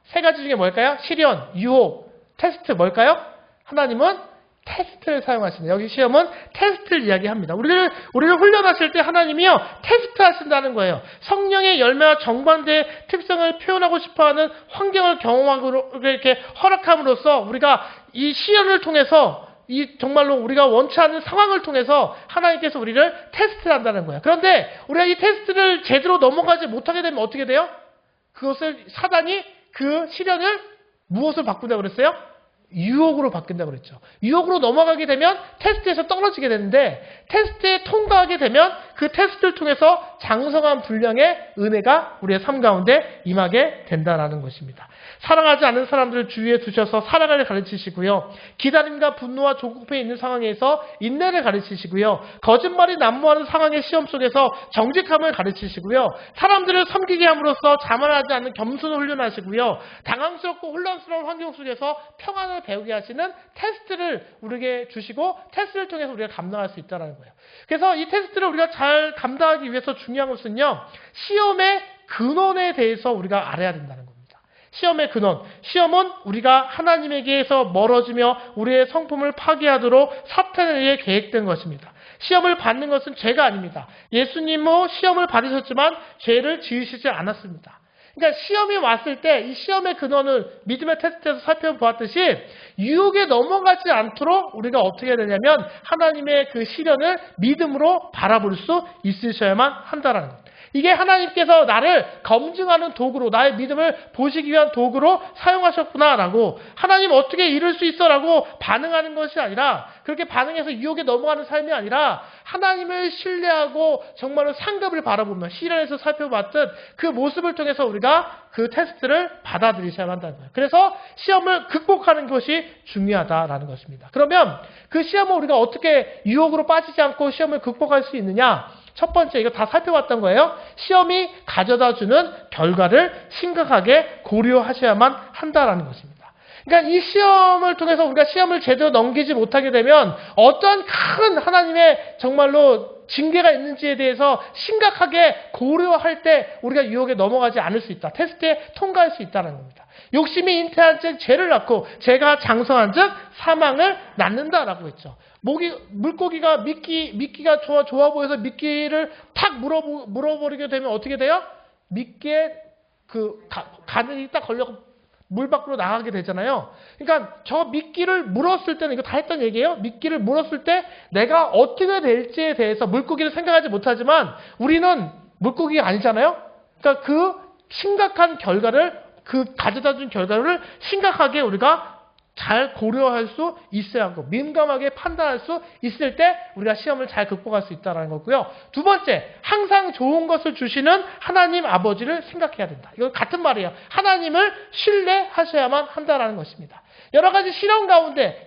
세 가지 중에 뭘까요? 시련, 유혹, 테스트 뭘까요? 하나님은 테스트를 사용하시네요. 여기 시험은 테스트를 이야기합니다. 우리를 훈련하실 때 하나님이요 테스트 하신다는 거예요. 성령의 열매와 정반대의 특성을 표현하고 싶어하는 환경을 경험하고 이렇게 허락함으로써 우리가 이 시련을 통해서 이 정말로 우리가 원치 않는 상황을 통해서 하나님께서 우리를 테스트한다는 거예요. 그런데 우리가 이 테스트를 제대로 넘어가지 못하게 되면 어떻게 돼요? 그것을 사단이 그 시련을 무엇을 바꾼다고 그랬어요? 유혹으로 바뀐다고 그랬죠. 유혹으로 넘어가게 되면 테스트에서 떨어지게 되는데 테스트에 통과하게 되면 그 테스트를 통해서 장성한 분량의 은혜가 우리의 삶 가운데 임하게 된다는 것입니다. 사랑하지 않는 사람들을 주위에 두셔서 사랑을 가르치시고요. 기다림과 분노와 조급해 있는 상황에서 인내를 가르치시고요. 거짓말이 난무하는 상황의 시험 속에서 정직함을 가르치시고요. 사람들을 섬기게 함으로써 자만하지 않는 겸손을 훈련하시고요. 당황스럽고 혼란스러운 환경 속에서 평안을 배우게 하시는 테스트를 우리에게 주시고 테스트를 통해서 우리가 감당할 수 있다는 거예요. 그래서 이 테스트를 우리가 잘 감당하기 위해서 중요한 것은요. 시험의 근원에 대해서 우리가 알아야 된다는 겁니다. 시험의 근원. 시험은 우리가 하나님에게서 멀어지며 우리의 성품을 파괴하도록 사탄에 의해 계획된 것입니다. 시험을 받는 것은 죄가 아닙니다. 예수님도 시험을 받으셨지만 죄를 지으시지 않았습니다. 그러니까 시험이 왔을 때 이 시험의 근원을 믿음의 테스트에서 살펴보았듯이 유혹에 넘어가지 않도록 우리가 어떻게 해야 되냐면 하나님의 그 시련을 믿음으로 바라볼 수 있으셔야만 한다는 겁니다. 이게 하나님께서 나를 검증하는 도구로 나의 믿음을 보시기 위한 도구로 사용하셨구나라고 하나님 어떻게 이룰 수 있어라고 반응하는 것이 아니라 그렇게 반응해서 유혹에 넘어가는 삶이 아니라 하나님을 신뢰하고 정말로 상급을 바라보며 시련에서 살펴봤듯 그 모습을 통해서 우리가 그 테스트를 받아들이셔야 한다는 거예요. 그래서 시험을 극복하는 것이 중요하다라는 것입니다. 그러면 그 시험을 우리가 어떻게 유혹으로 빠지지 않고 시험을 극복할 수 있느냐? 첫 번째, 이거 다 살펴봤던 거예요. 시험이 가져다주는 결과를 심각하게 고려하셔야만 한다라는 것입니다. 그러니까 이 시험을 통해서 우리가 시험을 제대로 넘기지 못하게 되면 어떠한 큰 하나님의 정말로 징계가 있는지에 대해서 심각하게 고려할 때 우리가 유혹에 넘어가지 않을 수 있다. 테스트에 통과할 수 있다는 겁니다. 욕심이 잉태한 즉 죄를 낳고 죄가 장성한 즉 사망을 낳는다라고 했죠. 물고기가 미끼가 좋아 보여서 미끼를 탁 물어버리게 되면 어떻게 돼요? 미끼에 가늘이 딱 걸려서 물 밖으로 나가게 되잖아요. 그러니까 저 미끼를 물었을 때는 이거 다 했던 얘기예요. 미끼를 물었을 때 내가 어떻게 될지에 대해서 물고기를 생각하지 못하지만 우리는 물고기가 아니잖아요. 그러니까 그 심각한 결과를 그 가져다 준 결과를 심각하게 우리가 잘 고려할 수 있어야 하고 민감하게 판단할 수 있을 때 우리가 시험을 잘 극복할 수 있다는 거고요. 두 번째, 항상 좋은 것을 주시는 하나님 아버지를 생각해야 된다. 이거 같은 말이에요. 하나님을 신뢰하셔야만 한다는 것입니다. 여러 가지 시험 가운데,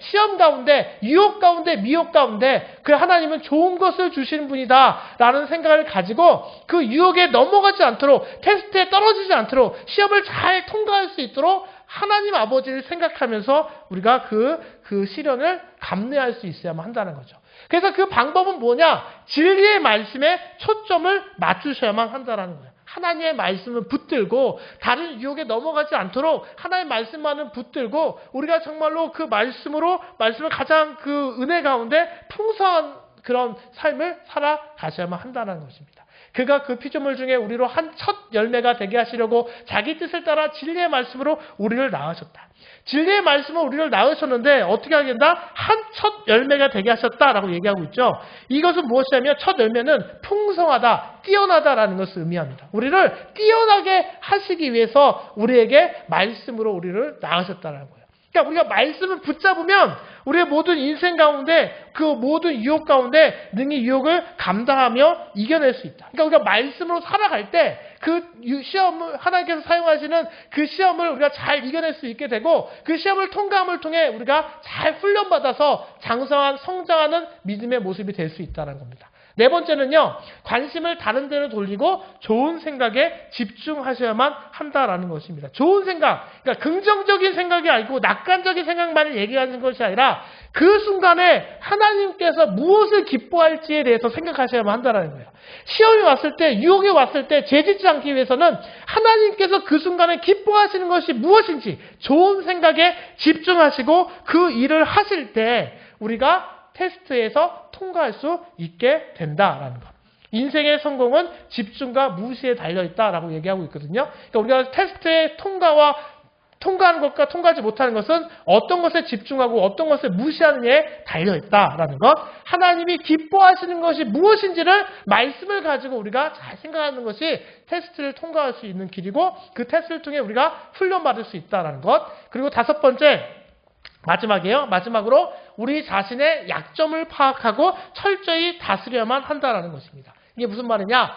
유혹 가운데, 미혹 가운데 그 하나님은 좋은 것을 주시는 분이다 라는 생각을 가지고 그 유혹에 넘어가지 않도록, 테스트에 떨어지지 않도록, 시험을 잘 통과할 수 있도록 하나님 아버지를 생각하면서 우리가 그 시련을 감내할 수 있어야만 한다는 거죠. 그래서 그 방법은 뭐냐? 진리의 말씀에 초점을 맞추셔야만 한다는 거예요. 하나님의 말씀을 붙들고 다른 유혹에 넘어가지 않도록 하나님의 말씀만은 붙들고 우리가 정말로 그 말씀을 가장 그 은혜 가운데 풍성한 그런 삶을 살아가셔야만 한다는 것입니다. 그가 그 피조물 중에 우리로 한 첫 열매가 되게 하시려고 자기 뜻을 따라 진리의 말씀으로 우리를 낳으셨다. 진리의 말씀으로 우리를 낳으셨는데 어떻게 하게 된다? 한 첫 열매가 되게 하셨다라고 얘기하고 있죠. 이것은 무엇이냐면 첫 열매는 풍성하다, 뛰어나다라는 것을 의미합니다. 우리를 뛰어나게 하시기 위해서 우리에게 말씀으로 우리를 낳으셨다는 거예요. 그러니까 우리가 말씀을 붙잡으면 우리의 모든 인생 가운데 그 모든 유혹 가운데 능히 유혹을 감당하며 이겨낼 수 있다. 그러니까 우리가 말씀으로 살아갈 때 그 시험을 하나님께서 사용하시는 그 시험을 우리가 잘 이겨낼 수 있게 되고 그 시험을 통과함을 통해 우리가 잘 훈련받아서 장성한 성장하는 믿음의 모습이 될 수 있다는 겁니다. 네 번째는요, 관심을 다른 데로 돌리고 좋은 생각에 집중하셔야만 한다라는 것입니다. 좋은 생각, 그러니까 긍정적인 생각이 아니고 낙관적인 생각만을 얘기하는 것이 아니라 그 순간에 하나님께서 무엇을 기뻐할지에 대해서 생각하셔야만 한다는 거예요. 시험이 왔을 때, 유혹이 왔을 때 죄짓지 않기 위해서는 하나님께서 그 순간에 기뻐하시는 것이 무엇인지 좋은 생각에 집중하시고 그 일을 하실 때 우리가 테스트에서 통과할 수 있게 된다라는 것. 인생의 성공은 집중과 무시에 달려있다라고 얘기하고 있거든요. 그러니까 우리가 테스트의 통과하는 것과 통과하지 못하는 것은 어떤 것에 집중하고 어떤 것을 무시하느냐에 달려있다라는 것. 하나님이 기뻐하시는 것이 무엇인지를 말씀을 가지고 우리가 잘 생각하는 것이 테스트를 통과할 수 있는 길이고 그 테스트를 통해 우리가 훈련받을 수 있다라는 것. 그리고 다섯 번째, 마지막으로 우리 자신의 약점을 파악하고 철저히 다스려야만 한다라는 것입니다. 이게 무슨 말이냐?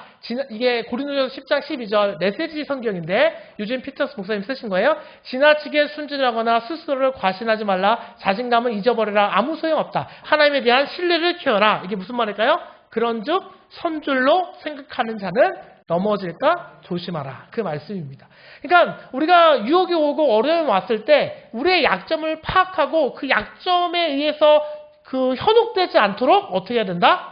이게 고린도전서 10장 12절 메시지 성경인데 유진 피터스 목사님 쓰신 거예요. 지나치게 순진하거나 스스로를 과신하지 말라. 자신감을 잊어버려라. 아무 소용없다. 하나님에 대한 신뢰를 키워라. 이게 무슨 말일까요? 그런즉 선줄로 생각하는 자는 넘어질까 조심하라. 그 말씀입니다. 그러니까 우리가 유혹이 오고 어려움이 왔을 때 우리의 약점을 파악하고 그 약점에 의해서 그 현혹되지 않도록 어떻게 해야 된다?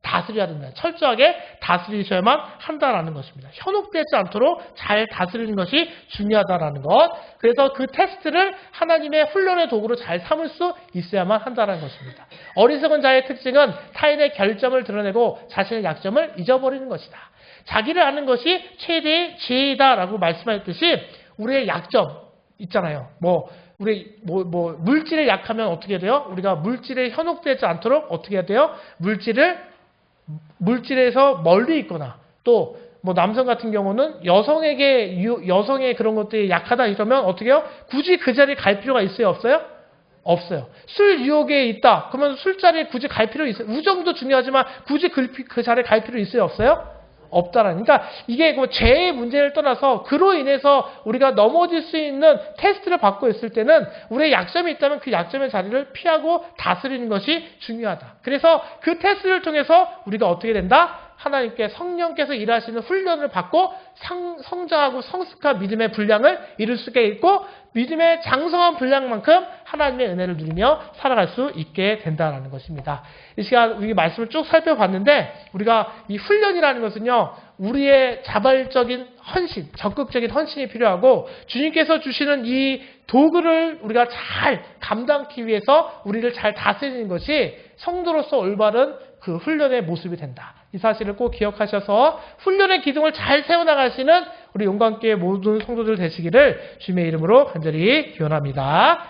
다스려야 된다. 철저하게 다스리셔야만 한다라는 것입니다. 현혹되지 않도록 잘 다스리는 것이 중요하다라는 것. 그래서 그 테스트를 하나님의 훈련의 도구로 잘 삼을 수 있어야만 한다는 것입니다. 어리석은 자의 특징은 타인의 결점을 드러내고 자신의 약점을 잊어버리는 것이다. 자기를 아는 것이 최대의 지혜이다라고 말씀하셨듯이 우리의 약점 있잖아요. 물질에 약하면 어떻게 돼요? 우리가 물질에 현혹되지 않도록 어떻게 해야 돼요? 물질에서 멀리 있거나 또 남성 같은 경우는 여성의 그런 것들이 약하다 이러면 어떻게 해요? 굳이 그 자리에 갈 필요가 있어요? 없어요? 없어요. 술 유혹에 있다. 그러면 술자리에 굳이 갈 필요 있어요? 우정도 중요하지만 굳이 그 자리에 갈 필요 있어요? 없어요? 없다라는. 그러니까 이게 죄의 문제를 떠나서 그로 인해서 우리가 넘어질 수 있는 테스트를 받고 있을 때는 우리의 약점이 있다면 그 약점의 자리를 피하고 다스리는 것이 중요하다. 그래서 그 테스트를 통해서 우리가 어떻게 된다? 하나님께 성령께서 일하시는 훈련을 받고 성장하고 성숙한 믿음의 분량을 이룰 수가 있고 믿음의 장성한 분량만큼 하나님의 은혜를 누리며 살아갈 수 있게 된다는 것입니다. 이 시간 우리 말씀을 쭉 살펴봤는데 우리가 이 훈련이라는 것은요. 우리의 자발적인 헌신, 적극적인 헌신이 필요하고 주님께서 주시는 이 도구를 우리가 잘 감당하기 위해서 우리를 잘 다스리는 것이 성도로서 올바른 그 훈련의 모습이 된다. 이 사실을 꼭 기억하셔서 훈련의 기둥을 잘 세워나가시는 우리 용관교회 모든 성도들 되시기를 주님의 이름으로 간절히 기원합니다.